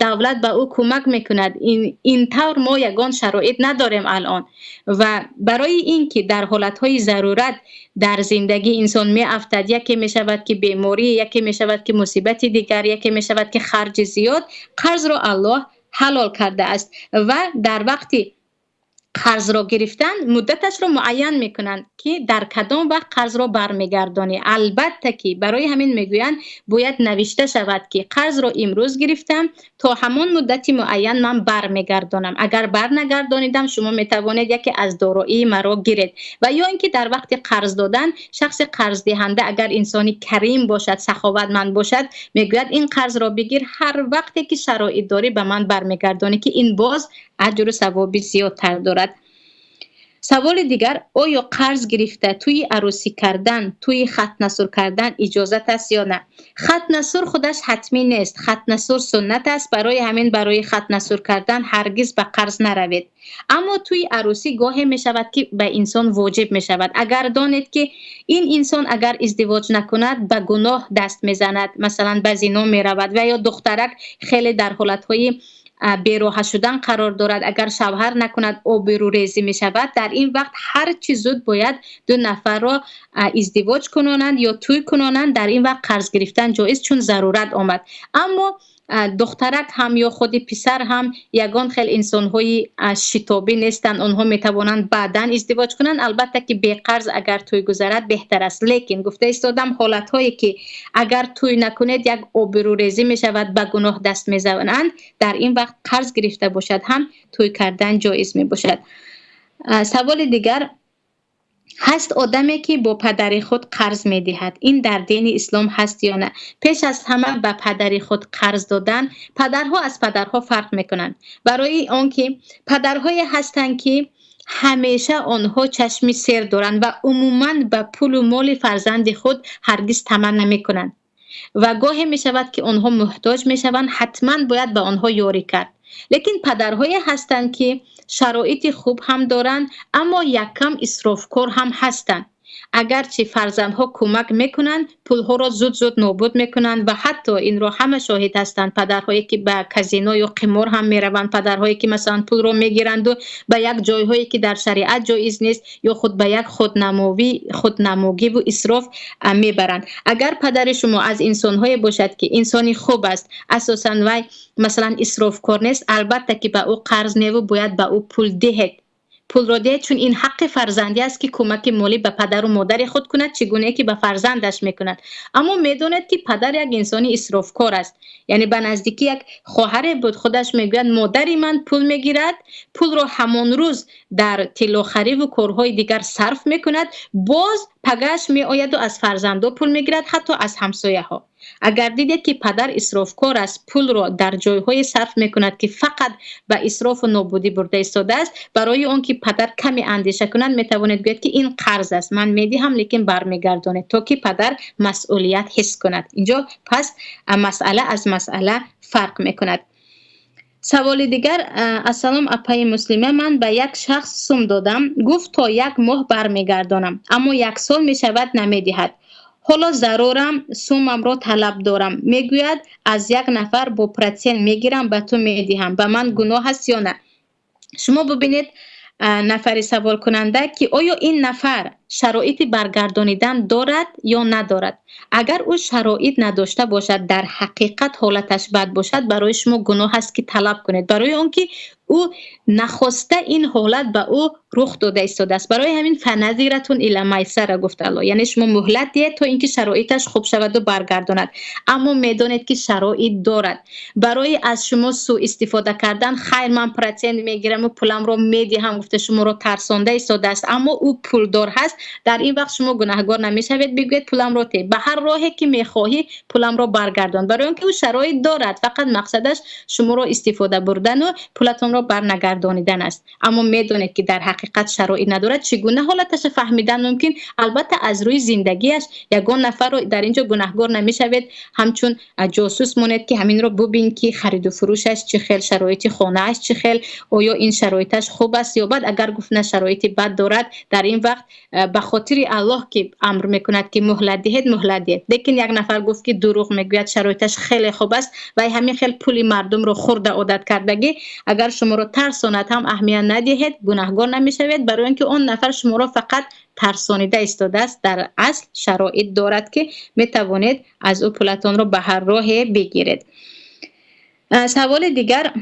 دولت به او کمک میکند. این طور ما یگان شرایط نداریم الان و برای اینکه در حالتهای ضرورت در زندگی انسان می افتد، یکی می شود که بیماری، یکی می شود که مصیبت دیگر، یکی می شود که خرج زیاد، قرض را الله حلال کرده است و در وقتی قرض را گرفتن مدتش را معین میکنند که در کدام وقت قرض را برمیگردانی. البته که برای همین میگویند باید نوشته شود که قرض را امروز گرفتم تا همان مدتی معین من برمیگردانم. اگر برنگردانیدم شما میتوانید یکی از دارایی مرا گیرید. و یا اینکه در وقت قرض دادن شخص قرض دهنده اگر انسانی کریم باشد، سخاوتمند باشد، میگوید این قرض را بگیر، هر وقتی که شرایط داری به من برمیگردانی، که این باز اجر و ثواب زیادتر دارد. سوال دیگر، آیا قرض گرفته توی عروسی کردن، توی ختنه کردن اجازت است یا نه؟ ختنه خودش حتمی نیست. ختنه سنت است، برای همین برای ختنه کردن هرگز به قرض نروید. اما توی عروسی گاهی می شود که به انسان واجب می شود. اگر دانید که این انسان اگر ازدواج نکند به گناه دست می زند، مثلا به زنا می رود، و یا دخترک خیلی در حالتهای بیراه شدن قرار دارد، اگر شوهر نکند آبروریزی می شود، در این وقت هر چی زود باید دو نفر را ازدواج کنانند یا توی کنانند. در این وقت قرض گرفتن جایز، چون ضرورت آمد. اما دخترک هم یا خود پسر هم یگان خیلی انسان‌های شتابی نیستند، آنها میتوانند بعداً ازدواج کنند. البته که بی قرض اگر توی گذرد بهتر است، لیکن گفته استادم حالت‌هایی که اگر توی نکنید یک آبروریزی می شود، به گناه دست میزنند، در این وقت قرض گرفته باشد هم توی کردن جایز می باشد. سوال دیگر، هست آدمی که با پدر خود قرض می دهد، این در دین اسلام هست یا نه؟ پیش از همه به پدر خود قرض دادن، پدرها از پدرها فرق می کنند، برای آنکه پدرهای هستند که همیشه آنها چشمی سر دارند و عموماً به پول و مال فرزند خود هرگز طمع نمی کنند و گاهی می شود که آنها محتاج می شوند، حتما باید به آنها یاری کرد. لیکن پدرهای هستند که شرایط خوب هم دارند اما یک کم اسرافکار هم هستند. اگرچه فرزندها کمک میکنند، پولها را زود نابود میکنند و حتی این را همه شاهد هستند. پدرهایی که به کازینو یا قمار هم میروند، پدرهایی که مثلا پول را میگیرند و به یک جایهایی که در شریعت جایز نیست یا خود به یک خودنمایی و اسراف میبرند. اگر پدر شما از انسان‌های باشد که انسانی خوب است، اساساً وی مثلا اسرافکار نیست، البته که به او قرض نیو باید به او پول دهید. پول را دهید، چون این حق فرزندی است که کمک مالی به پدر و مادر خود کند، چگونه که به فرزندش میکند. اما میداند که پدر یک انسانی اسرافکار است، یعنی به نزدیکی یک خواهر بود، خودش میگوید مادری من پول میگیرد، پول را همان روز در طلاخری و کارهای دیگر صرف میکند، باز پگش میآید و از فرزندو پول میگیرد، حتی از همسایه ها. اگر دیدید که پدر اسرافکار است، پول را در جایهای صرف میکند که فقط به اسراف و نابودی برده ایستاده است، برای اون که پدر کمی اندیشه کنند میتوانید گوید که این قرض است، من میدهم لیکن برمیگردانید، تا که پدر مسئولیت حس کند. اینجا پس مسئله از مسئله فرق میکند. سوال دیگر، السلام اپای مسلمه، من به یک شخص سوم دادم، گفت تا 1 ماه برمیگردانم، اما 1 سال میشود نمیدهد. حالا ضرورم سومم را طلب دارم، میگوید از 1 نفر با پرتین میگیرم به تو میدهم، به من گناه هست یا نه؟ شما ببینید نفر سوال کننده که آیا این نفر شرایط برگردانیدن دارد یا ندارد. اگر او شرایط نداشته باشد، در حقیقت حالتش بد باشد، برای شما گناه هست که طلب کنید، برای آنکه او نخواسته این حالت به او رخ داده ایستاده است. برای همین فنظیرتون الی میسر گفت الله، یعنی شما مهلت دهید تا اینکه شرایطش خوب شود و برگرداند. اما میدانید که شرایط دارد، برای از شما سوء استفاده کردن، خیر من پرتین میگیرم و پولم رو میدهم، گفته شما رو ترسانده ایستاده است، اما او پولدار هست، در این وقت شما گناهگار نمیشوید، بگوید پولم رو به هر راهی که میخواهی پولم رو برگردان، برای اینکه او شرایط دارد، فقط مقصدش شما رو استفاده بردن و پولتون رو برنگردانیدن است. اما میدونید که در حقیقت شرایط ندارد، چگونه حالتش فهمیدن ممکن؟ البته از روی زندگیش یگان نفر رو در اینجا گناهگار نمیشوید، همچون جاسوس مونید که همین رو ببین که خرید و فروشش چه خیل، شرایط خانه‌اش چه خیل، آیا این شرایطش خوب است یا بد. اگر گفت نه شرایط بد دارد، در این وقت به خاطر الله که امر میکند که مهلت دهید، مهلت دهید. لیکن یک نفر گفت که دروغ میگوید، شرایطش خیلی خوب است و همین خیلی پول مردم رو خورده عادت کردگی، اگر شما رو ترساند هم اهمیت ندهید، گناهگار نمیشوید، برای اینکه اون نفر شما رو فقط ترسانیده ایستاده است. در اصل شرایط دارد که میتوانید از او پولتون رو به هر راه بگیرید. سوال دیگر،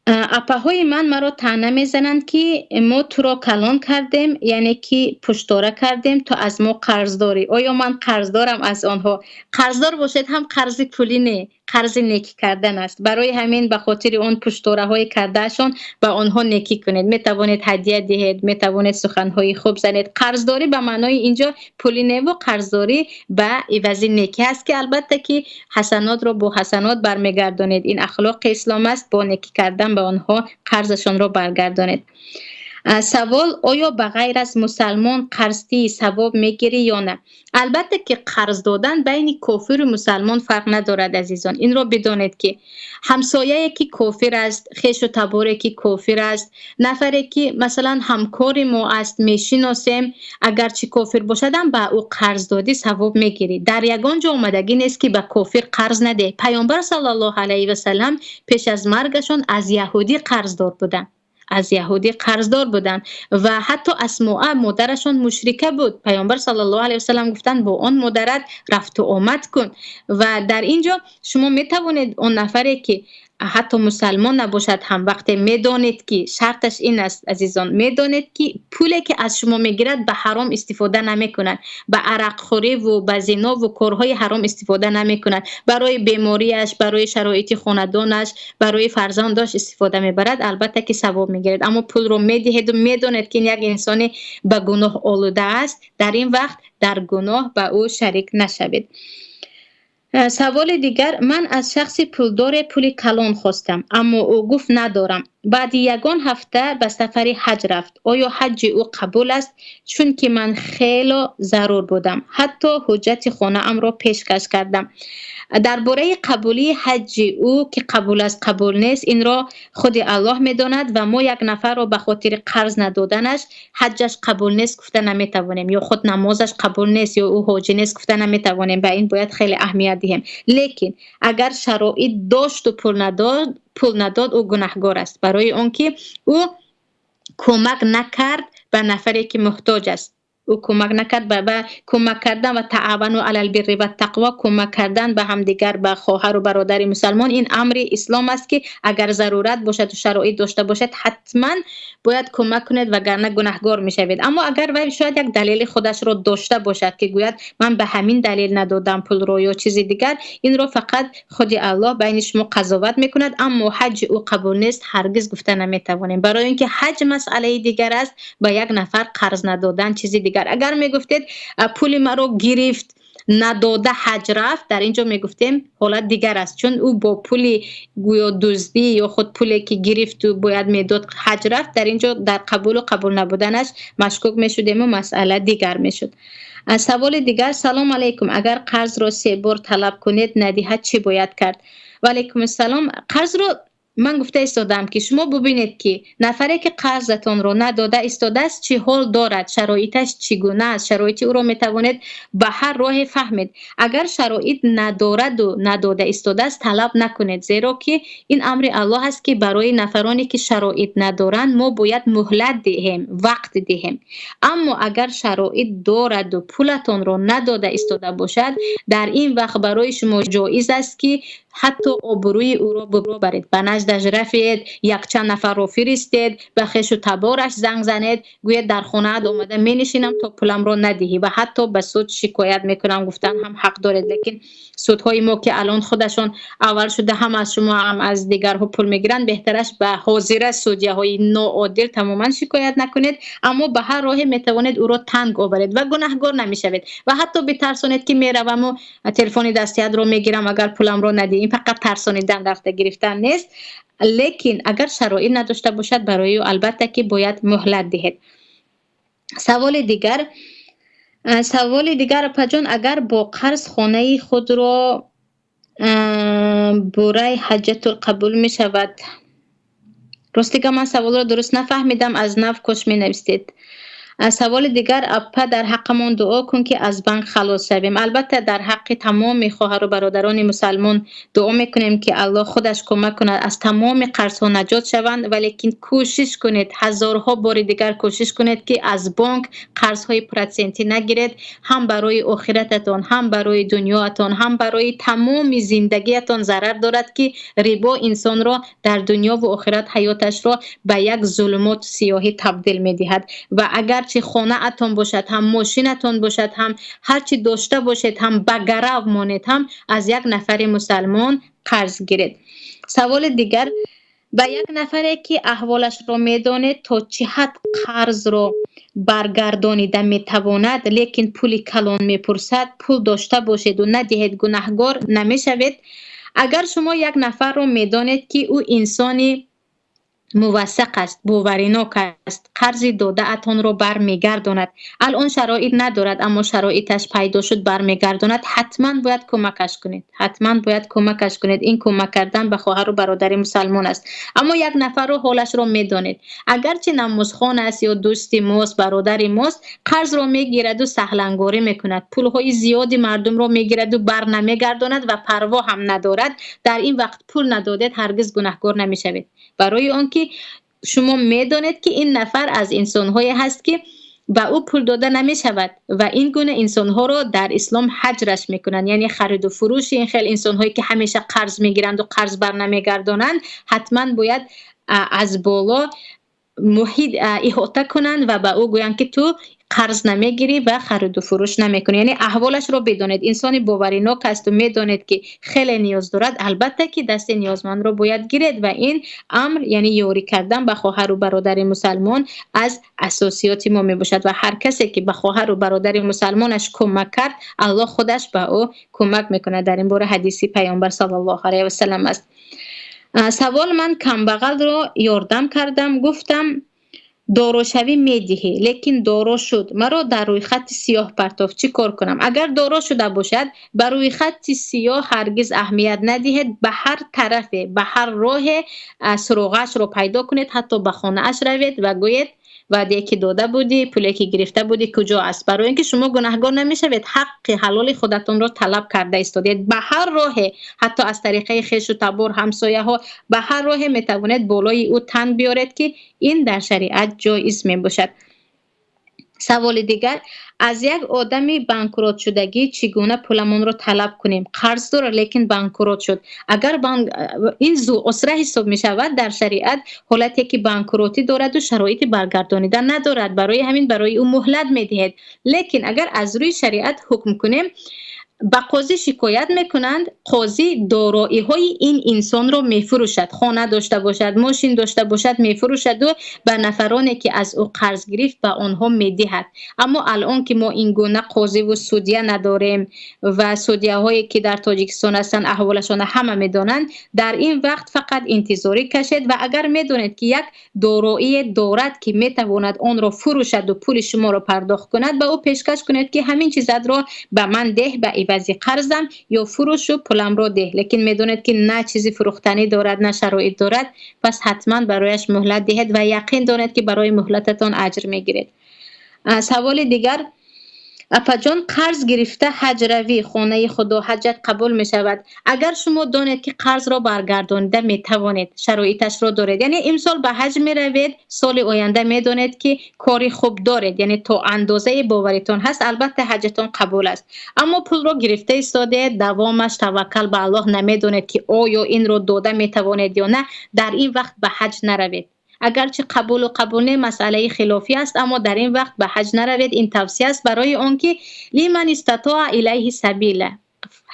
اپاهای من مرا طعنه میزنند که ما تو را کلان کردیم، یعنی که پشتواره کردیم تا از ما قرض داری. آیا من قرض دارم از آنها؟ قرضدار باشید هم قرض پولی نه، قرض نیکی کردن است. برای همین به خاطر اون پشتواره های کردهشان به آنها نیکی کنید، میتوانید هدیه دهید، میتوانید سخنهای خوب زنید. قرضداری به معنای اینجا پولی نه و قرضداری به عوض نیکی است که البته که حسنات را با حسنات برمیگردانید. این اخلاق اسلام است، با نیکی کردن به آنها قرضشان را برگردانید. سوال: آیا به غیر از مسلمان قرضی ثواب میگیری یا نه؟ البته که قرض دادن بین کافر و مسلمان فرق ندارد عزیزان. این را بدانید که همسایه که کافر است، خویش و تباره که کافر است، نفری که مثلا همکار ما است میشناسیم اگرچه کافر باشد هم به او قرض دادی ثواب میگیری. در یگان جا آمدگی نیست که به کافر قرض نده. پیامبر صلی الله علیه و سلم پیش از مرگشان از یهودی قرضدار بودن و حتی اسماء مادرشان مشرکه بود. پیامبر صلی الله علیه و سلم گفتند با آن مادرت رفت و آمد کن. و در اینجا شما می توانید اون نفری که حتی مسلمان نباشد هم وقتی میدانید که شرطش این است عزیزان، میدانید که پولی که از شما میگیرد به حرام استفاده نمیکنند، به عرق خوری و به زنا و کارهای حرام استفاده نمیکنند، برای بیماریش، برای شرایط خاندانش، برای فرزندش استفاده میبرد، البته که ثواب میگیرد. اما پول رو میدهید و میدانید که یک انسانی به گناه آلوده است، در این وقت در گناه به او شریک نشوید. سوال دیگر: من از شخص پولدار پول کلان خواستم اما او گفت ندارم. بعد یگان هفته به سفر حج رفت. آیا حج او قبول است؟ چون که من خیلی ضرور بودم، حتی حجت خانه ام را پیشکش کردم. درباره قبولی حج او که قبول است قبول نیست این را خود الله میداند و ما یک نفر را به خاطر قرض ندادنش حجش قبول نیست گفته نمیتوانیم، یا خود نمازش قبول نیست یا او حاجی نیست گفته نمیتوانیم. به این باید خیلی اهمیت دهیم. لیکن اگر شرایط داشت و پول نداد او گناهگار است، برای آنکه او کمک نکرد به نفری که محتاج است. او کمک نکرد به کمک کردن و تعاونوا علی البر و التقوا، کمک کردن به همدیگر، به خواهر و برادر مسلمان. این امر اسلام است که اگر ضرورت باشد و شرایط داشته باشد حتما باید کمک کنید وگرنه گناهگار میشوید. اما اگر وی شاید یک دلیل خودش را داشته باشد که گوید من به همین دلیل ندادم پول رو یا چیزی دیگر، این را فقط خود الله بین شما قضاوت میکند. اما حج او قبول نیست هرگز گفته نمیتوانیم، برای اینکه حج مسئله دیگر است، به یک نفر قرض ندادن چیزی دیگر. اگر میگفتید پول مرا گرفت نداده حج رفت، در اینجا میگفتیم حالت دیگر است، چون او با پولی گویا دزدی یا خود پولی که گرفت و باید میداد حج رفت، در اینجا در قبول و قبول نبودنش مشکوک میشدیم و مسئله دیگر میشد. سوال دیگر: سلام علیکم، اگر قرض را 3 بار طلب کنید ندهد چی باید کرد؟ و علیکم السلام. قرض رو من گفته ایستادم که شما ببینید که نفری که قرضتان رو نداده ایستاده است چه حال دارد، شرایطش چگونه است، شرایط او رو میتوانید به هر راه فهمید. اگر شرایط ندارد و نداده ایستاده است طلب نکنید، زیرا که این امر الله است که برای نفرانی که شرایط ندارند ما باید مهلت دهیم، وقت دهیم. اما اگر شرایط دارد و پولتان رو نداده ایستاده باشد، در این وقت برای شما جایز است که حتی آبروی او را ببرید، به نزدش رفید، یک چند نفر رو فرستید، به خویش و تبارش زنگ زنید، گوید در خانه اومده می نشینم تا پولم رو ندهی و حتی به سود شکایت میکنم. گفتن هم حق دارید، لیکن سودهای ما که الان خودشون اول شده هم از شما هم از دیگرها پول میگیرن، بهترش به حاضر سودیه های ناعادل تماما شکایت نکنید، اما به هر راهی میتوانید او را تنگ آورید و گناهگار نمیشوید. و حتی بترسونید که میروم و تلفن دستی رو میگیرم اگر پولم رو ندهی. این فقط ترسانیدن، رفته گرفتن نیست. لیکن اگر شرایط نداشته باشد برای او البته که باید مهلت دهید. سوال دیگر پجان: اگر با قرض خانه خود را برای حجت القبول می شود؟ راستی که من سوال را درست نفهمیدم، از نو کش می نویسید. سوال دیگر: اپا در حقمون دعا کن که از بنک خلاص شویم. البته در حق تمام خواهر و برادران مسلمان دعا میکنیم که الله خودش کمک کند از تمام قرض ها نجات شوند، ولیکن کوشش کنید، هزارها بار دیگر کوشش کنید که از بانک قرض های پرسنتی نگیرید، هم برای آخرتتان، هم برای دنیاتان، هم برای تمام زندگیتان ضرر دارد که ربا انسان را در دنیا و آخرت حیاتش را به یک ظلمات سیاهی تبدیل میدهد. و اگر چه خانه اتون باشد، هم ماشینتون باشد، هم هر چی داشته باشید، هم بگرو مانید، هم از یک نفر مسلمان قرض گیرید. سوال دیگر: به یک نفری که احوالش را میدانید تا چه حد قرض را برگردانیده میتواند لیکن پول کلان میپرسد، پول داشته باشید و ندهید گناهگار نمیشوید؟ اگر شما یک نفر را میدانید که او انسانی موثق است، باوریناک است، قرض داده اتان را برمیگرداند. الان شرایط ندارد اما شرایطش پیدا شد برمیگرداند، حتما باید کمکش کنید، حتما باید کمکش کنید. این کمک کردن به خواهر و برادر مسلمان است. اما یک نفر رو حالش رو میدانید، اگرچه نمازخوان است یا دوستی ماست، برادر ماست، قرض رو میگیرد و سهلنگاری میکند، پولهای زیادی مردم رو میگیرد و بر نمیگرداند و پروا هم ندارد. در این وقت پول ندادید هرگز گناهکار نمیشوید، برای آنکه شما میدانید که این نفر از انسان‌هایی هست که به او پول داده نمی شود و این گونه انسان‌ها رو در اسلام حجرش میکنن. یعنی خرید و فروش این خیلی انسان‌هایی که همیشه قرض میگیرند و قرض بر نمیگردانند، حتما باید از بالا محیط احاطه کنند و به او گویند که تو قرض نمیگیری و خرید و فروش نمیکنی. یعنی احوالش رو بدونید، انسانی باوریناک است و میدونید که خیلی نیاز دارد، البته که دست نیازمند رو باید گیرید و این امر یعنی یاری کردن به خواهر و برادر مسلمان از اساسیات ما می باشد و هر کسی که به خواهر و برادر مسلمانش کمک کرد، الله خودش به او کمک میکنه. در این باره حدیثی پیامبر صلی الله علیه و سلم است. سوال: من کمبغل رو یاردم کردم، گفتم دارو شوی میدهی لیکن دارو شد، مرا در روی خط سیاه پرتافت، چی کار کنم؟ اگر دارو شده باشد بر روی خط سیاه هرگز اهمیت ندهید، به هر طرف به هر راه سراغش رو پیدا کنید، حتی به خانه اش روید و گویید وعده که داده بودی، پولی که گرفته بودی کجا است؟ برای اینکه شما گناهکار نمیشوید، حق حلال خودتون رو طلب کرده ایستادید. به هر راه، حتی از طریق خویش و تبار، همسایه ها، به هر راه میتوانید بالای او تن بیارید که این در شریعت جایز می باشد. سوال دیگر: از یک آدمی بانکروت شدگی چگونه پولمون رو طلب کنیم؟ قرض داره لیکن بانکروت شد، اگر این اسره حساب می شود در شریعت، حالتی که بانکروتی دارد و شرایط برگردانیدن ندارد، برای همین برای او مهلت می دهید. لیکن اگر از روی شریعت حکم کنیم، به قاضی شکایت میکنند، قاضی دارایی های این انسان رو میفروشد، خانه داشته باشد، ماشین داشته باشد میفروشد و به نفرانی که از او قرض گرفت به آنها میدهد. اما الان که ما این گونه قاضی و سودیه نداریم و سودیه هایی که در تاجیکستان هستند احوالشان همه میدانند، در این وقت فقط انتظاری کشید و اگر میدونید که یک دارایی دارد که میتواند آن را فروشد و پول شما را پرداخت کند، به او پیشکش کنید که همین چیزات را به من ده به عوضی قرضم یا فروش و پولم رو ده. لیکن میدونید که نه چیزی فروختنی دارد نه شرایط دارد، پس حتما برایش مهلت دهید و یقین دانید که برای مهلتتان اجر میگیرید. سوال دیگر: اپا جان، قرض گرفته حج روی، خانه خدا حجت قبول می شود؟ اگر شما دانید که قرض را برگردانیده می توانید، شرایطش را دارید، یعنی امسال به حج می روید، سال آینده می دانید که کاری خوب دارید، یعنی تا اندازه باوریتون هست، البته حجتون قبول است، اما پول را گرفته ایستاده، دوامش توکل به الله نمی دانید که آیا این را داده می توانید یا نه، در این وقت به حج نروید. اگرچه قبول و قبول نه مسئله خلافی است، اما در این وقت به حج نروید. این توصیه است برای آنکه لیمن استطاع الیه سبیل،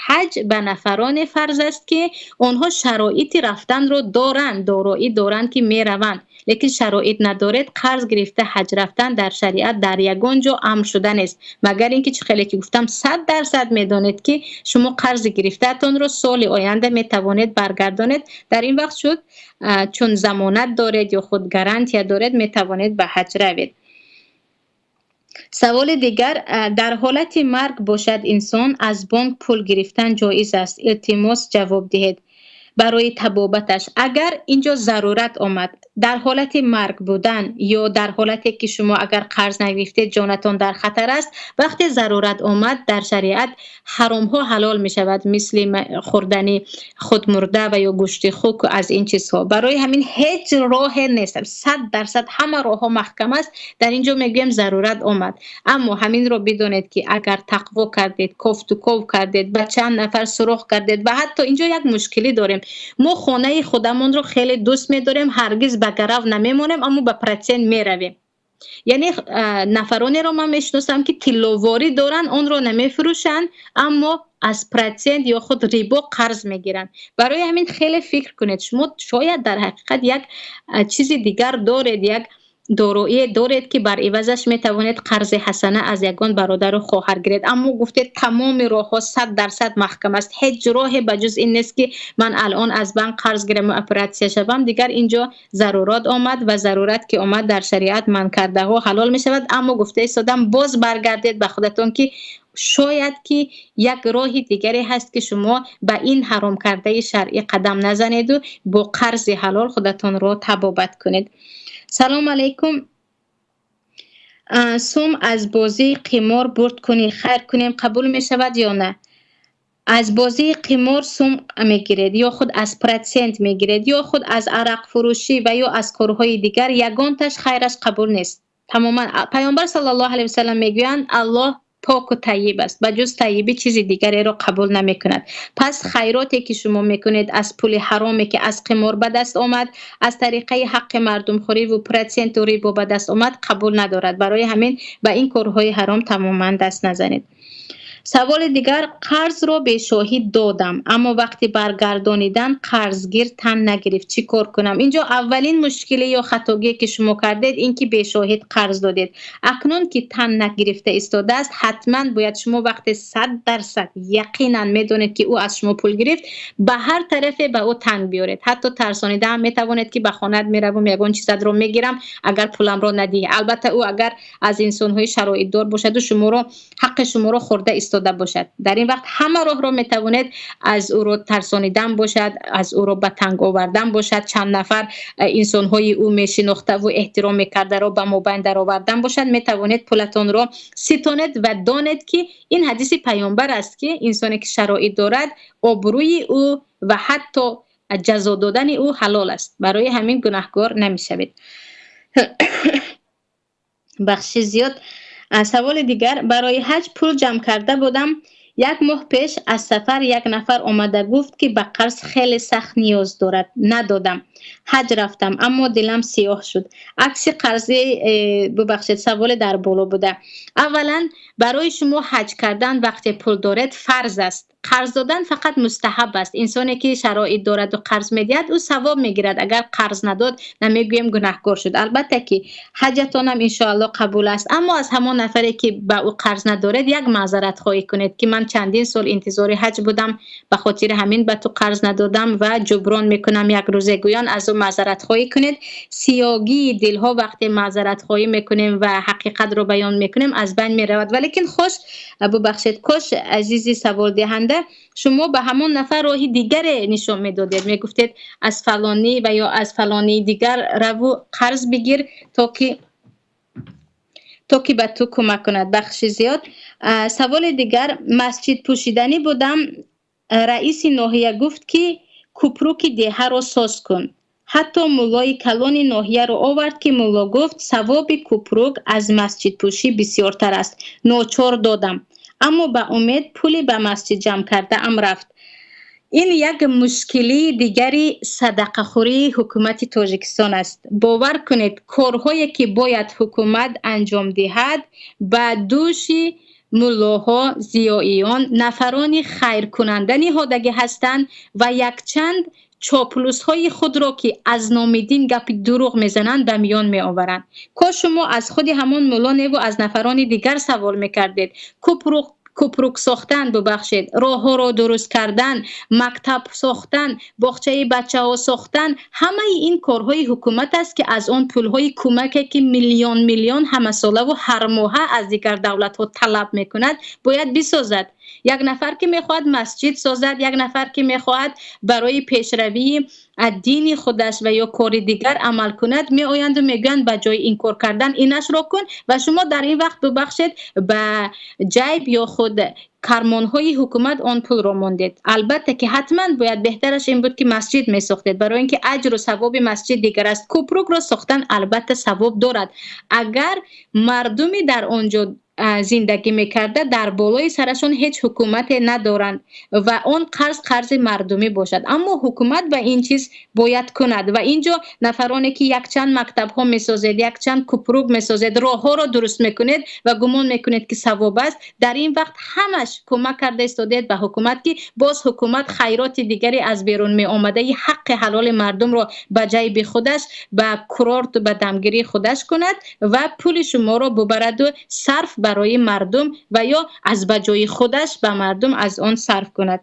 حج به نفران فرض است که آنها شرایط رفتن رو دارند، دارایی دارند که می روند، لیکن شرایط ندارد. قرض گرفته حج رفتن در شریعت در یگان جا امر شده نیست، مگر اینکه چه خیلی که گفتم 100% میدانید که شما قرض گرفته تان رو سال آینده می توانید برگردانید. در این وقت شد چون ضمانت دارید یا خود گارانتی دارید می توانید به حج روید. سوال دیگر: در حالت مرگ باشد انسان، از بانک پول گرفتن جایز است؟ التماس جواب دهید برای طبابتش. اگر اینجا ضرورت آمد، در حالت مرگ بودن یا در حالتی که شما اگر قرض نگرفتید جانتان در خطر است، وقتی ضرورت آمد در شریعت حرام ها حلال می شود، مثل خوردن خودمرده و یا گوشت خوک و از این چیزها. برای همین هیچ راه نیست، 100% همه راه ها محکم است. در اینجا میگویم ضرورت آمد، اما همین رو بدونید که اگر تقوا کردید، کفت و کوف کردید، به چند نفر سراغ کردید و حتی اینجا یک مشکلی داریم، ما خانه خودمون رو خیلی دوست می‌داریم، هرگز به گرو نمیمونیم، اما به پرچین میرویم. یعنی نفرانی رو من میشناسم که تلوواری دارن، اون رو نمیفروشن، اما از پرچین یا خود ریبو قرض میگیرن. برای همین خیلی فکر کنید، شما شاید در حقیقت یک چیزی دیگر دارید، یک دارایی دارید که بر عوضش می توانید قرض حسنه از یگان برادر و خواهر گیرید، اما گفتید تمام راه‌ها 100% محکم است، هیچ راهی بجز این نیست که من الان از بانک قرض گیرم و اپراتسیا شوم. دیگر اینجا ضرورت آمد و ضرورت که آمد در شریعت من کرده ها حلال می شود، اما گفته ایستادم باز برگردید به خودتون که شاید که یک راه دیگری هست که شما به این حرام کرده شرعی قدم نزنید و با قرض حلال خودتون رو تبابت کنید. سلام علیکم. سوم از بازی قمار برد کنی خیر کنیم قبول می شود یا نه؟ از بازی قمار سوم میگیرید یا خود از پرسنت میگیرید یا خود از عرق فروشی و یا از کارهای دیگر، یگانتش خیرش قبول نیست. تماما پیامبر صلی الله علیه و سلم میگویند الله پاک و طیب است، بجز طیبی چیزی دیگری را قبول نمی کند. پس خیراتی که شما میکنید از پول حرامی که از قمار به دست آمد، از طریقه حق مردم خوری و پرسنت و ریبا به دست آمد قبول ندارد. برای همین به این کارهای حرام تماما دست نزنید. سوال دیگر، قرض رو به شاهد دادم اما وقتی برگردانیدن قرضگیر تن نگرفت، چی کار کنم؟ اینجا اولین مشکلی یا خطاگی که شما کردید این که به شاهد قرض دادید. اکنون که تن نگرفته ایستاده است، حتما باید شما وقتی 100% یقینا میدونید که او از شما پول گرفت، به هر طرفی به او تن بیارید. حتی ترسانیده هم میتوانید که به خانه‌ات میروم یگان چیزت رو میگیرم اگر پولم رو ندی. البته او اگر از انسان‌های شرایط دار باشد و شما رو حق شما رو خورده ایستاده باشد، در این وقت همه راه رو میتوانید از او رو ترسانیدن باشد، از او رو به تنگ آوردن باشد، چند نفر انسان‌های او میشناخته و احترام میکرده رو به مابین در آوردن باشد، میتوانید پولتون رو ستانید و دانید که این حدیث پیامبر است که انسانی که شرایط دارد آبروی او و حتی جزا دادن او حلال است، برای همین گناهکار نمیشوید. بخش زیاد. سوال دیگر، برای حج پول جمع کرده بودم، یک ماه پیش از سفر یک نفر آمده گفت که به قرض خیلی سخت نیاز دارد، ندادم. حج رفتم اما دلم سیاه شد. عکس قرضی ببخشید سوال در بالا بوده. اولا برای شما حج کردن وقتی پول دارید فرض است، قرض دادن فقط مستحب است. انسانی که شرایط دارد و قرض میدهد او ثواب میگیرد، اگر قرض نداد نمیگویم گناهکار شد. البته که حجتان هم انشاءالله قبول است، اما از همان نفری که به او قرض ندارد یک معذرت خواهی کنید که من چندین سال انتظار حج بودم، به خاطر همین به تو قرض ندادم و جبران میکنم یک روزه گویان، از او معذرت خواهی کنید. سیاگی دلها وقتی معذرت خواهی میکنیم و حقیقت رو بیان میکنیم از بین میرود. ولیکن خوش ببخشید کاش عزیزی سوال دهنده شما به همون نفر راه دیگر نشون میدادید، میگفتید از فلانی و یا از فلانی دیگر رو قرض بگیر تا که به تو کمک کند. بخش زیاد. سوال دیگر، مسجد پوشیدنی بودم، رئیس ناحیه گفت که کوپروک دیه رو ساز کن. حتی مولای کلان ناحیه رو آورد که مولا گفت ثواب کوپروک از مسجد پوشی بسیارتر است. ناچار دادم اما به امید پولی به مسجد جمع کرده ام رفت. این یک مشکلی دیگری صدقه خوری حکومت تاجیکستان است. باور کنید کارهایی که باید حکومت انجام دهد به دوش ملاها، ضیائیان، نفران خیر کننده نهادگی هستند و یک چند چاپلوس های خود را که از نامیدین گپ دروغ میزنند به میان می آورند. کاش شما از خود همان مولانه و از نفران دیگر سوال میکردید. کوپروک ساختن، ببخشید راه ها را درست کردن، مکتب ساختن، باغچه بچه ها ساختن، همه این کارهای حکومت است که از آن پولهای کمکی که میلیون همه ساله و هر ماه از دیگر دولت ها طلب میکند باید بسازد. یک نفر که میخواهد مسجد سازد، یک نفر که میخواهد برای پیشروی دین خودش و یا کار دیگر عمل کند، می آیند و میگویند به جای این کار کردن اینش را کن و شما در این وقت ببخشید به جیب یا خود کرمانهای حکومت آن پول را ماندید. البته که حتما باید بهترش این بود که مسجد می ساختید، برای اینکه اجر و ثواب مسجد دیگر است. کوپروک را ساختن البته ثواب دارد اگر مردمی در آنجا زندگی میکرده در بالای سرشون هیچ حکومت ندارند و اون قرض مردمی باشد، اما حکومت به این چیز باید کند و اینجا نفرانی که یک چند مکتب ها میسازید، یک چند کوپروب میسازید، راه ها را درست میکنید و گمان میکنید که ثواب است، در این وقت همش کمک کرده استادید به حکومت که باز حکومت خیرات دیگری از بیرون می آمده ی حق حلال مردم را به جیب خودش به کورورت به دمگیری خودش کند و پول شما را ببرد و صرف برای مردم و یا از بجای خودش به مردم از آن صرف کند.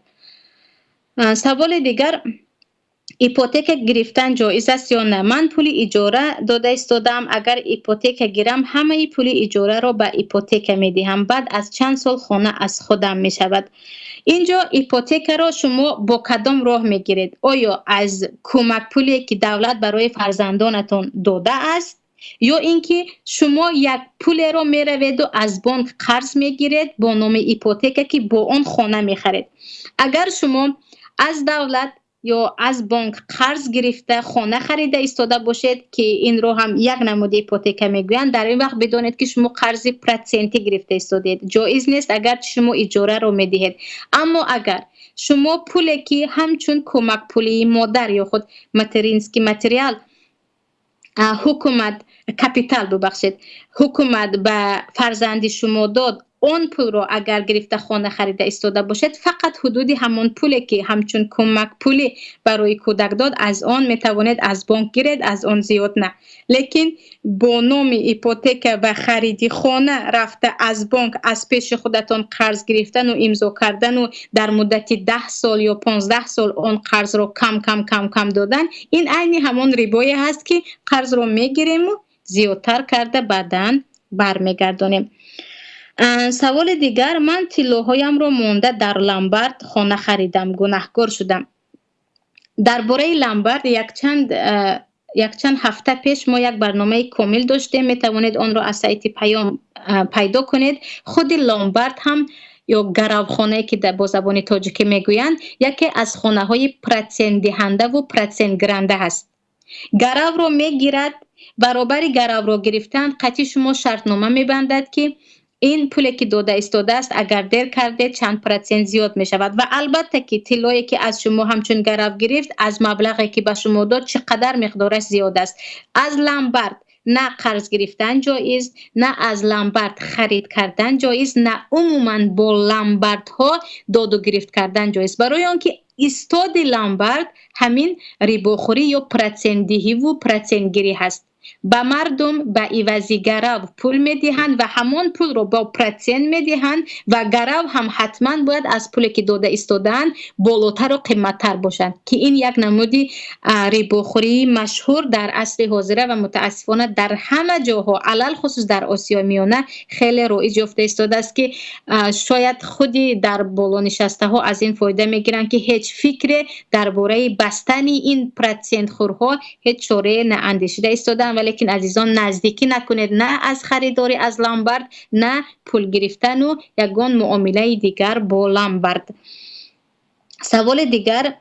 سوال دیگر، ایپوتک گرفتن جایز است یا نه؟ من پول اجاره داده استادم، اگر ایپوتک گیرم همه پول اجاره را به ایپوتک میدهم، بعد از چند سال خانه از خودم می شود. اینجا ایپوتک را شما با کدام راه میگیرید؟ آیا از کمک پولی که دولت برای فرزندانتون داده است، یا اینکه شما یک پول را میروید و از بانک قرض میگیرید با نام ایپوتک که با اون خانه میخرید؟ اگر شما از دولت یا از بانک قرض گرفته خانه خریده ایستاده باشید که این رو هم یک نمود ایپوتک میگویند، در این وقت بدانید که شما قرض پرسنتی گرفته ایستادید، جایز نیست اگر شما اجاره رو میدهید. اما اگر شما پولی که همچون کمک پولی مادر یا خود ماترینسکی متریال حکومت کپیتال ببخشید حکومت به فرزند شما داد، اون پول رو اگر گرفته خانه خریده ایستاده باشد، فقط حدود همون پولی که همچون کمک پولی برای کودک داد از آن میتوانید از بانک گیرید، از آن زیاد نه. لیکن با نام ایپوتک و خرید خانه رفته از بانک از پیش خودتان قرض گرفتن و امضا کردن و در مدت 10 سال یا 15 سال اون قرض رو کم دادن، این عین همون ربایی هست که قرض رو میگیریم و زیادتر کرده بعداً برمیگردانیم. سوال دیگر، من طلاهایم رو مونده در لامبارد خانه خریدم، گناهکار شدم. درباره لامبارد یک چند هفته پیش ما یک برنامه کامل داشتیم، میتوانید آن را از سایت پیام پیدا کنید. خود لامبارد هم یا گراوخانه که با زبان تاجیکی میگویند، یکی از خانه های پرتسن دهنده و پرتسن گرنده هست. گراو رو میگیرد، برابر گراو رو گرفتن قطعی شما شرطنامه میبندد که این پولی که داده ایستاده است اگر دیر کرده چند پرسنت زیاد می شود و البته که طلایی که از شما همچون گرفت گرفت از مبلغی که به شما داد چقدر مقدارش زیاد است. از لامبارد نه قرض گرفتن جایز، نه از لامبارد خرید کردن جایز، نه عموما با لامبارد ها داد و گرفت کردن جایز، برای آنکه استاد لامبارد همین ریباخوری یا پرسندهی و پرسنگیری هست. به مردم به عوضی گراو پول میدهند و همون پول رو با پرسن میدهند و گراو هم حتما باید از پولی که داده ایستادن بالاتر و قیمتتر باشند که این یک نمودی ریباخوری مشهور در عصر حاضره و متاسفانه در همه جاها علل خصوص در آسیا میانه خیلی رایج یافته ایستاده است که شاید خودی در بالا نشسته ها از این فایده میگیرند که هیچ فکر درباره بستن این پرسنت خورها هیچ چاره نه اندیشیده ایستادن. ولیکن عزیزان نزدیکی نکنید، نه از خریداری از لامبارد، نه پول گرفتن و یگان معامله دیگر با لامبارد. سوال دیگر،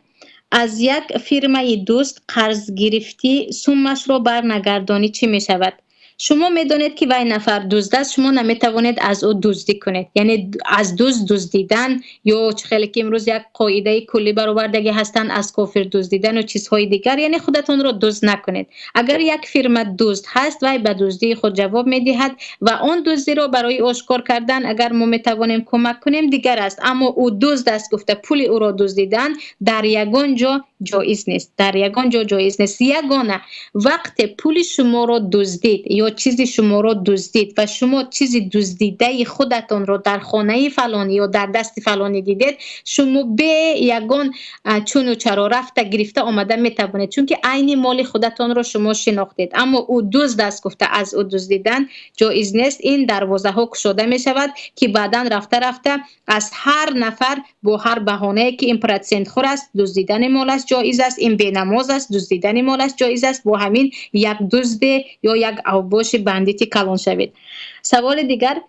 از یک فرمای دوست قرض گرفتی سومش رو برنگردانی چی می شود؟ شما میدونید که وای نفر دزد است، شما نمیتوانید از او دزدی کنید، یعنی از دزدیدن یا خیلی که امروز یک قاعده کلی برآوردگی هستند از کافر دزدیدن و چیزهای دیگر، یعنی خودتون رو دزد نکنید. اگر یک فرما دزد هست وای به دزدی خود جواب میدهد و آن دزدی رو برای آشکار کردن اگر ما میتوانیم کمک کنیم دیگر است، اما او دزد است گفته پول او را دزدیدن در یگان جا جایز نیست، در یگان جا جایز نیست. یگانه وقت پول شما را دزدید یا چیزی شما را دزدید و شما چیزی دزدیده خودتون رو در خانه فلانی یا در دست فلانی دیدید، شما به یگان چون و چرا رفته گرفته آمده میتوانید، چون که عین مال خودتون رو شما شناختید، اما او دزد است گفته از او دزدیدن جایز نیست. این دروازه ها گشوده می شود که بعدا رفته از هر نفر با هر بهانه که این پرسنت خور است دزدیدن مالش جایز است، این بینماز است دزدیدن مالش جایز است، با همین یک دزد یا یک اوباش بندیتی کلان شوید. سوال دیگر،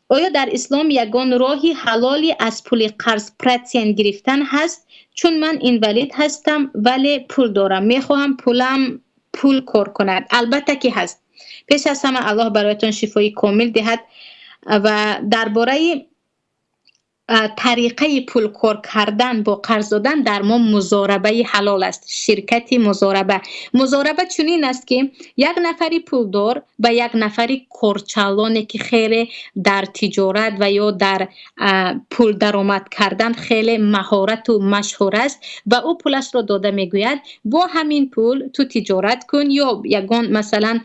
آیا در اسلام یگان راهی حلالی از پول قرض پرسنت گرفتن هست؟ چون من اینوالید هستم ولی پول دارم، میخواهم پول کار کند. البته که هست. پیش از همه الله برایتان شفای کامل دهد. و درباره طریقه پول کار کردن با قرض دادن در ما مضاربه حلال است. شرکت مضاربه چنین است که یک نفری پولدار و یک نفری کارچالانی که خیلی در تجارت و یا در پول درآمد کردن خیلی مهارت و مشهور است و او پولش را داده میگوید با همین پول تو تجارت کن یا یگان مثلا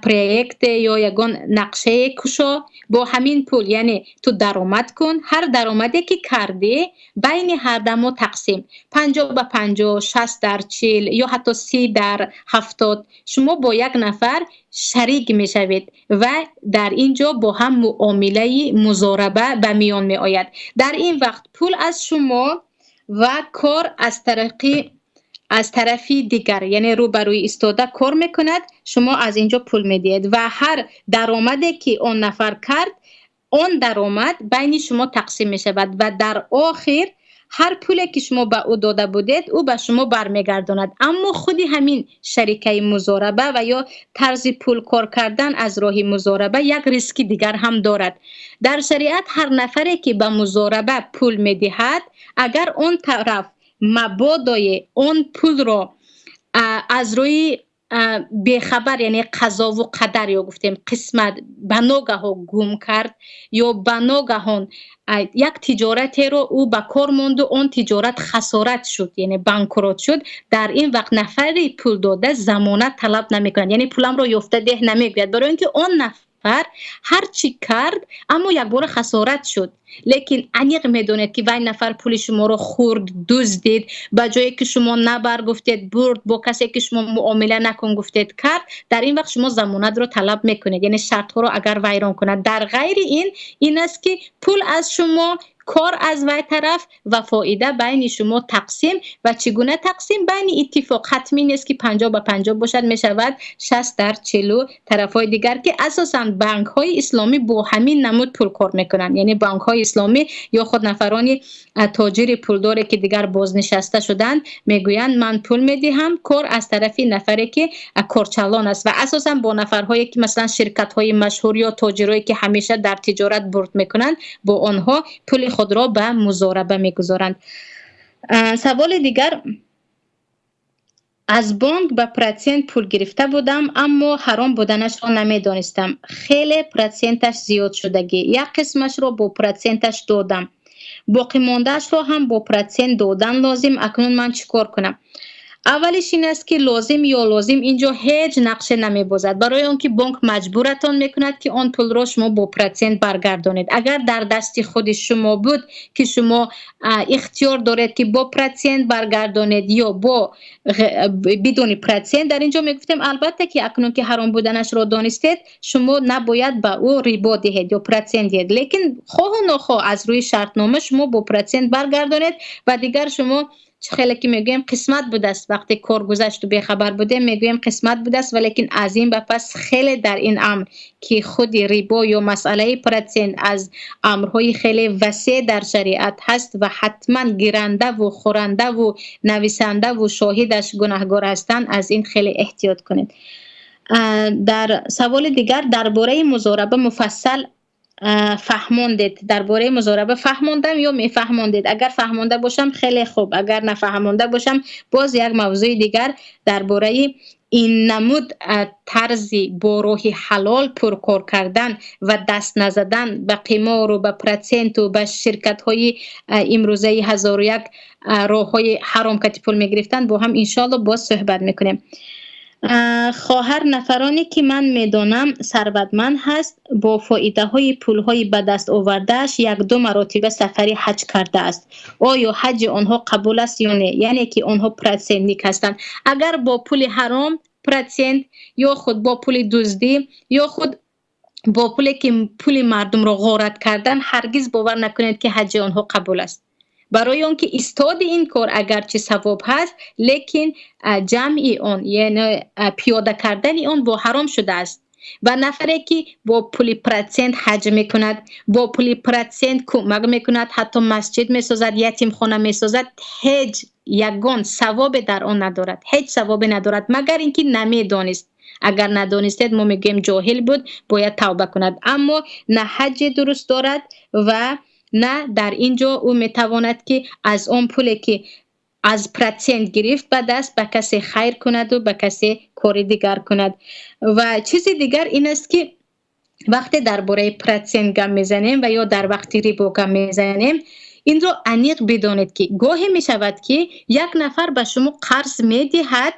پروژه یا یگان نقشه کشا، با همین پول یعنی تو درآمد کن، هر درآمدی که کردی بین هر دمو تقسیم 50-50 60-40 یا حتی 30-70 شما با یک نفر شریک می شوید و در اینجا با هم معامله مضاربه به میان می آید. در این وقت پول از شما و کار از طرفی دیگر یعنی روبروی استاده کار میکند، شما از اینجا پول میدید و هر درآمدی که اون نفر کرد اون درآمد بین شما تقسیم می شود و در آخر هر پولی که شما به او داده بودید او به شما برمیگرداند. اما خودی همین شریکه مضاربه و یا طرز پول کار کردن از راه مضاربه یک ریسک دیگر هم دارد. در شریعت هر نفری که به مضاربه پول میدهد اگر اون طرف مبادای اون پول را از روی بیخبر یعنی قضا و قدر یا گفتیم قسمت به ناگهان گم کرد یا به ناگهان یک تجارتی رو او به کار ماند و اون تجارت خسارت شد یعنی بانکروت شد، در این وقت نفری پول داده ضمانت طلب نمیکنند، یعنی پولم رو یافته ده نمیگوید، برای اینکه اون نفر هر چی کرد اما یک بار خسارت شد، لیکن عمیق میدونید که وای نفر پول شما رو خورد دزدید، به جایی که شما نبر گفتید برد، با کسی که شما معامله نکن گفتید کرد، در این وقت شما ضمانت رو طلب میکنید، یعنی شرط ها رو اگر ویران کند. در غیر این است که پول از شما، کار از وی طرف و فایده بین شما تقسیم و چگونه تقسیم بین اتفاق حتمی نیست که 50-50 باشد، می شود 60-40 طرفای دیگر که اساساً بانک های اسلامی با همین نمود پول کار میکنن، یعنی بانک های اسلامی یا خود نفرانی تاجر پولداری که دیگر بازنشسته شدند میگویند من پول میدهم، کار از طرفی نفری که کارچالان است و اساساً با نفرهایی که مثلا شرکت های مشهور یا تاجرایی که همیشه در تجارت برد میکنند با آنها پول خود را به مضاربه میگذارند. سوال دیگر، از بانک به پرسنت پول گرفته بودم اما حرام بودنش را نمیدانستم، خیلی پرسنتش زیاد شدگی، یک قسمش را با پرسنتش دادم، باقی موندهش را هم با پرسنت دادن لازم، اکنون من چیکار کنم؟ اولش این است که لازم اینجا هیچ نقشه نمیبازد، برای آنکه بانک مجبورتان میکند که آن پول را شما با پرسنت برگردانید. اگر در دست خود شما بود که شما اختیار دارید که با پرسنت برگردانید یا با بدون پرسنت، در اینجا میگفتم البته که اکنون که حرام بودنش را دانستید شما نباید با او ریبا دهید یا پرسنت دهید، لیکن خواه و نخواه از روی شرطنامه شما با پرسنت برگردانید و دیگر شما خیلی که میگویم قسمت بوده است، وقتی کار گذشت و بیخبر بوده میگویم قسمت بوده است، ولیکن از این به پس خیلی در این امر که خود ریبا یا مسئله پرسنت از امرهای خیلی وسیع در شریعت هست و حتما گیرنده و خورنده و نویسنده و شاهدش گناهگار هستند، از این خیلی احتیاط کنید. در سوال دیگر درباره مضاربه مفصل فهموندید، درباره مضاربه فهموندم یا میفهموندید؟ اگر فهمونده باشم خیلی خوب، اگر نفهمونده باشم باز یک موضوع دیگر درباره این نمود طرزی با راه حلال پرکار کردن و دست نزدن به قمار و به پرسنت و به شرکت های امروزه 1001 راه های حرام که پول میگرفتن با هم انشالله باز صحبت میکنیم. خواهر نفرانی که من میدانم ثروتمند هست، با فایده های پول های به دست آوردهش 1-2 مراتبه سفری حج کرده است، آیا حج آنها قبول است یا نه؟ یعنی که آنها پرسنت هستند. اگر با پول حرام پرسنت یا خود با پول دزدی یا خود با پولی که پول مردم را غارت کردن، هرگز باور نکنید که حج آنها قبول است، برای اون که استاد این کار اگرچه ثواب هست لیکن جمعی اون یعنی پیاده کردن اون با حرام شده است. و نفری که با پول پرسنت حج میکند، با پول پرسنت کمک میکند، حتی مسجد میسازد، یتیم خانه میسازد، هیچ یگان ثواب در آن ندارد، هیچ ثواب ندارد مگر اینکه نمیدانست. اگر ندانستید ما میگیم جاهل بود، باید توبه کند. اما نه حج درست دارد و نه در اینجا او میتواند که از اون پولی که از پرسنت گرفت به دست به کسی خیر کند و به کسی کار دیگر کند. و چیز دیگر این است که وقتی درباره پرسنت گپ میزنیم و یا در وقت ریبا گپ میزنیم، این رو عمیق بدانید که گاهی می شود که یک نفر به شما قرض میدهد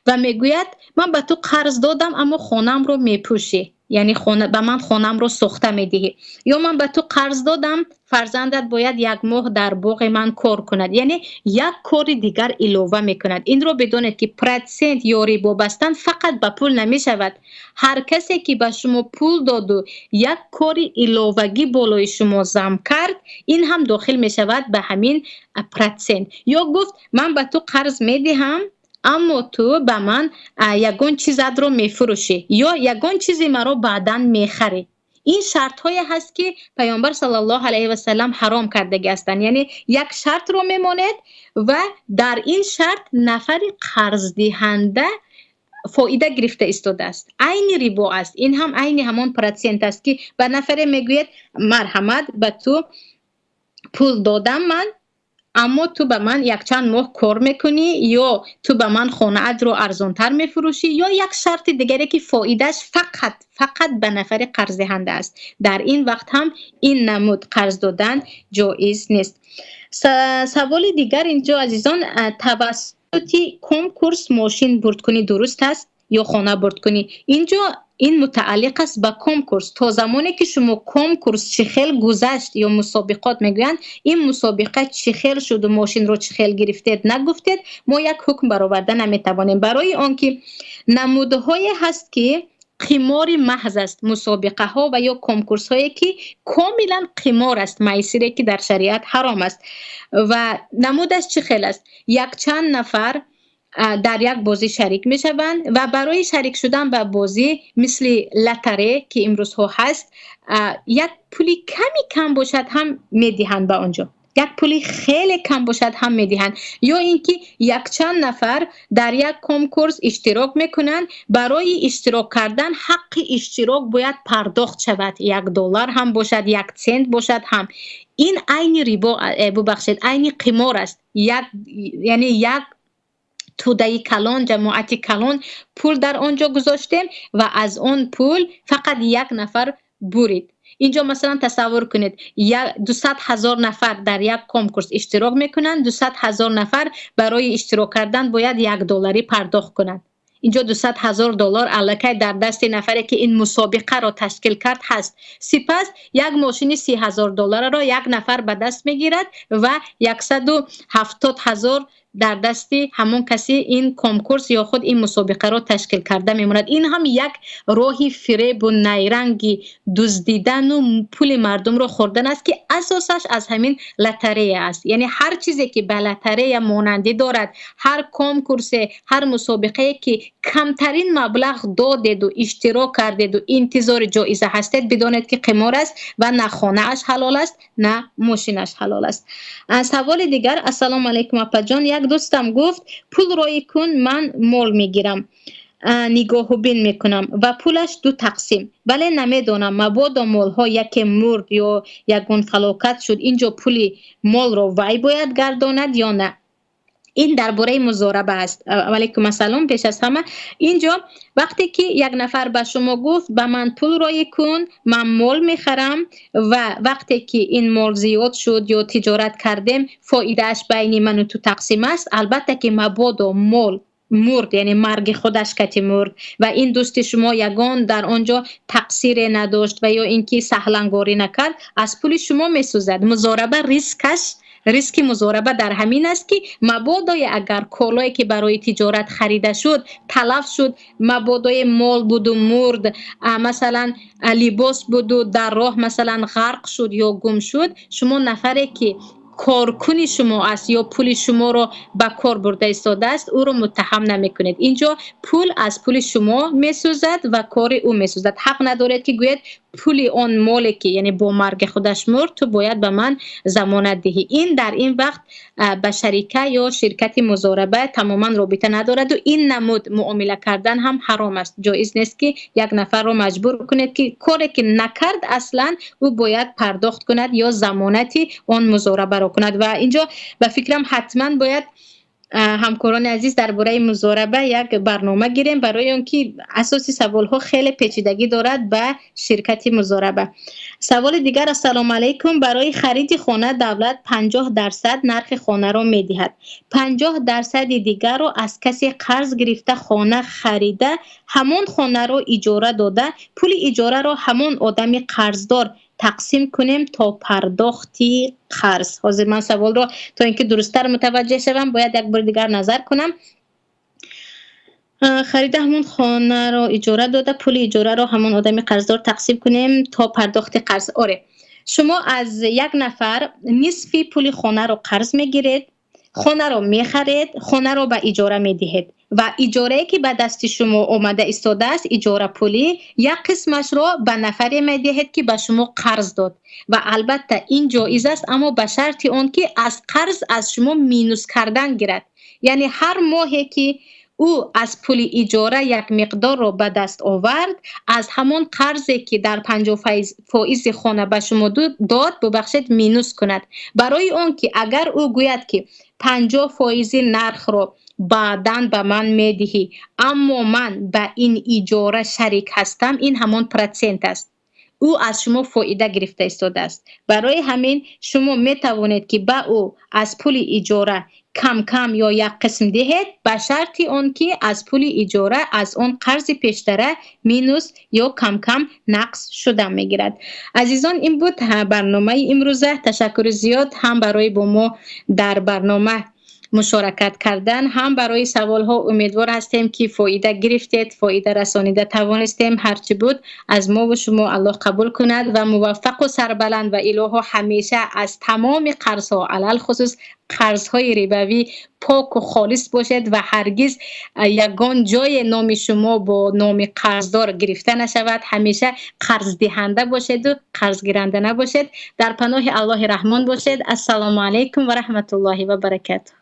و میگوید من به تو قرض دادم اما خانم رو میپوشی، یعنی به من خانم رو سوخته میدهی، یا من به تو قرض دادم فرزندت باید 1 ماه در باغ من کار کند، یعنی یک کار دیگر علاوه میکند. این رو بدانید که پرسنت یا ریبا بستن فقط به پول نمی شود. هر کسی که به شما پول داد و یک کار علاوه‌ای بالای شما جمع کرد، این هم داخل می شود به همین پرسنت. یا گفت من به تو قرض میدهم اما تو به من یگان چیزت رو میفروشی یا یگان چیزی مرا بعداً میخری. این شرط های هست که پیامبر صلی الله علیه و سلم حرام کرده هستند. یعنی یک شرط رو میماند و در این شرط نفر قرض دهنده فایده گرفته ایستاده است. عین ریبا است. این هم عین همان پرسنت است که به نفر میگوید مرحمت به تو پول دادم من، اما تو به من یک چند ماه کار میکنی یا تو به من خانه‌ات رو ارزانتر میفروشی، یا یک شرط دیگری که فایدهش فقط به نفر قرض دهنده است. در این وقت هم این نمود قرض دادن جایز نیست. سوال دیگر اینجا عزیزان، توسطی کنکورس ماشین برد کنی درست است یا خانه برد کنی؟ اینجا این متعلق است به کنکورس. تا زمانی که شما کنکورس چه خیل گذشت یا مسابقات میگویند این مسابقه چه خیل شد و ماشین رو چه خیل گرفتید نگفتید، ما یک حکم برآورده نمیتوانیم. برای آنکه نمودهای هست که قمار محض است، مسابقه ها و یا کنکورس هایی که کاملا قمار است، میسری که در شریعت حرام است. و نمودش چه خیل است؟ یک چند نفر در یک بازی شریک می شوند و برای شریک شدن به بازی مثل لتره که امروز ها هست، یک پولی کم باشد هم می دهند به آنجا، یک پولی خیلی کم باشد هم می دهند. یا اینکه یک چند نفر در یک کنکورس اشتراک میکنند، برای اشتراک کردن حق اشتراک باید پرداخت شود، $1 هم باشد 1 سنت باشد هم. این عین ریبا ببخشید عین قمار است. یعنی یک توده کلان، جماعت کلان پول در آنجا گذاشتیم و از اون پول فقط یک نفر برید. اینجا مثلا تصور کنید 200,000 نفر در یک کنکورس اشتراک میکنند، 200,000 نفر برای اشتراک کردن باید $1 پرداخت کنند. اینجا $200,000 الکی در دست نفری که این مسابقه را تشکیل کرد هست. سپس یک ماشین $30,000 را یک نفر به دست میگیرد و 170,000 در دست همون کسی این کنکورس یا خود این مسابقه را تشکیل کرده میموند. این هم یک راهی فریب و نیرنگی دزدیدن و پول مردم را خوردن است که اساسش از همین لتری است. یعنی هر چیزی که به لتری مانندی دارد، هر کنکورس، هر مسابقه که کمترین مبلغ دادید و اشتراک کردید و انتظار جایزه هستید، بدانید که قمار است و نه خانه اش حلال است نه ماشینش حلال است. سوال دیگر، السلام علیکم اپا جان، یک دوستم گفت پول رای کن من مال میگیرم، نگاه و بین میکنم و پولش 2 تقسیم، ولی نمیدونم مبادا مال ها یکی مرد یا یکون فلاکت شد، اینجا پولی مال رو وای باید گرداند یا نه؟ این درباره مضاربه است. علیکم السلام. پیش از همه اینجا وقتی که یک نفر به شما گفت به من پول رای کن من مال میخرم و وقتی که این مال زیاد شد یا تجارت کردیم فایدهش بین من و تو تقسیم است، البته که مبادا مال مرد، یعنی مرگ خودش کتی مرد و این دوست شما یگان در آنجا تقصیر نداشت و یا اینکه سهلنگاری نکرد، از پول شما میسوزد. مضاربه ریسک مضاربه در همین است که مبادای اگر کالایی که برای تجارت خریده شد تلف شد، مبادای مال بود و مرد، مثلا لباس بود و در راه مثلا غرق شد یا گم شد، شما نفری که کارکن شما است یا پول شما رو به کار برده ایستاده است، او رو متهم نمیکنید. اینجا پول از پول شما میسوزد و کار او میسوزد. حق ندارید که گوید پول آن مالی که یعنی با مرگ خودش مرد تو باید به من ضمانت دهی. این در این وقت به شریکه یا شرکت مضاربه تماما رابطه ندارد و این نمود معامله کردن هم حرام است. جایز نیست که یک نفر رو مجبور کنید که کاری که نکرد اصلا او باید پرداخت کند یا ضمانتی آن مضاربه را کند. و اینجا به فکرم حتما باید همکاران عزیز درباره مضاربه یک برنامه گیریم، برای اینکه اساسی سوال ها خیلی پیچیدگی دارد به شرکت مضاربه. سوال دیگر: السلام علیکم، برای خرید خانه دولت 50% نرخ خانه را میدهد، 50% دیگر را از کسی قرض گرفته خانه خریده همون خانه را اجاره داده، پول اجاره را همون آدم قرضدار تقسیم کنیم تا پرداختی قرض. حاضر من سوال را تا اینکه درست‌تر متوجه شوم باید یک بار دیگر نظر کنم. خرید همون خانه را اجاره داده، پول اجاره را همون آدم قرضدار تقسیم کنیم تا پرداخت قرض. آره، شما از یک نفر نصفی پول خانه را قرض میگیرید، خانه را میخرید، خانه را به اجاره میدهید و اجاره که به دست شما آمده ایستاده است، اجاره پولی، یک قسمش را به نفری میدهید که به شما قرض داد و البته این جایز است، اما به شرط آن که از قرض از شما مینوس کردن گیرد. یعنی هر ماهی که او از پول اجاره یک مقدار را به دست آورد، از همون قرضی که در 50% خانه به شما داد ببخشید مینوس کند، برای آن که اگر او گوید که 50% نرخ را بعداً به من میدهی اما من به این اجاره شریک هستم، این همون پرسنت است، او از شما فایده گرفته ایستاده است. برای همین شما می توانید که به او از پول اجاره کم کم یا یک قسم دهید، به شرط آن که از پول اجاره از اون قرض پیشتره مینوس یا کم کم نقص شده میگیرد. عزیزان، این بود برنامه امروزه. تشکر زیاد هم برای با ما در برنامه مشارکت کردن، هم برای سوال ها. امیدوار هستیم که فایده گرفتید، فایده رسانیده توانستیم. هرچی بود از ما و شما الله قبول کند و موفق و سربلند و الهی همیشه از تمام قرض ها، علل خصوص قرض های ربوی، پاک و خالص باشد و هرگز یگان جای نام شما با نام قرضدار گرفته نشود. همیشه قرض دهنده باشد و قرض گیرنده نباشد. در پناه الله رحمان باشد. السلام علیکم و رحمت الله و برکاته.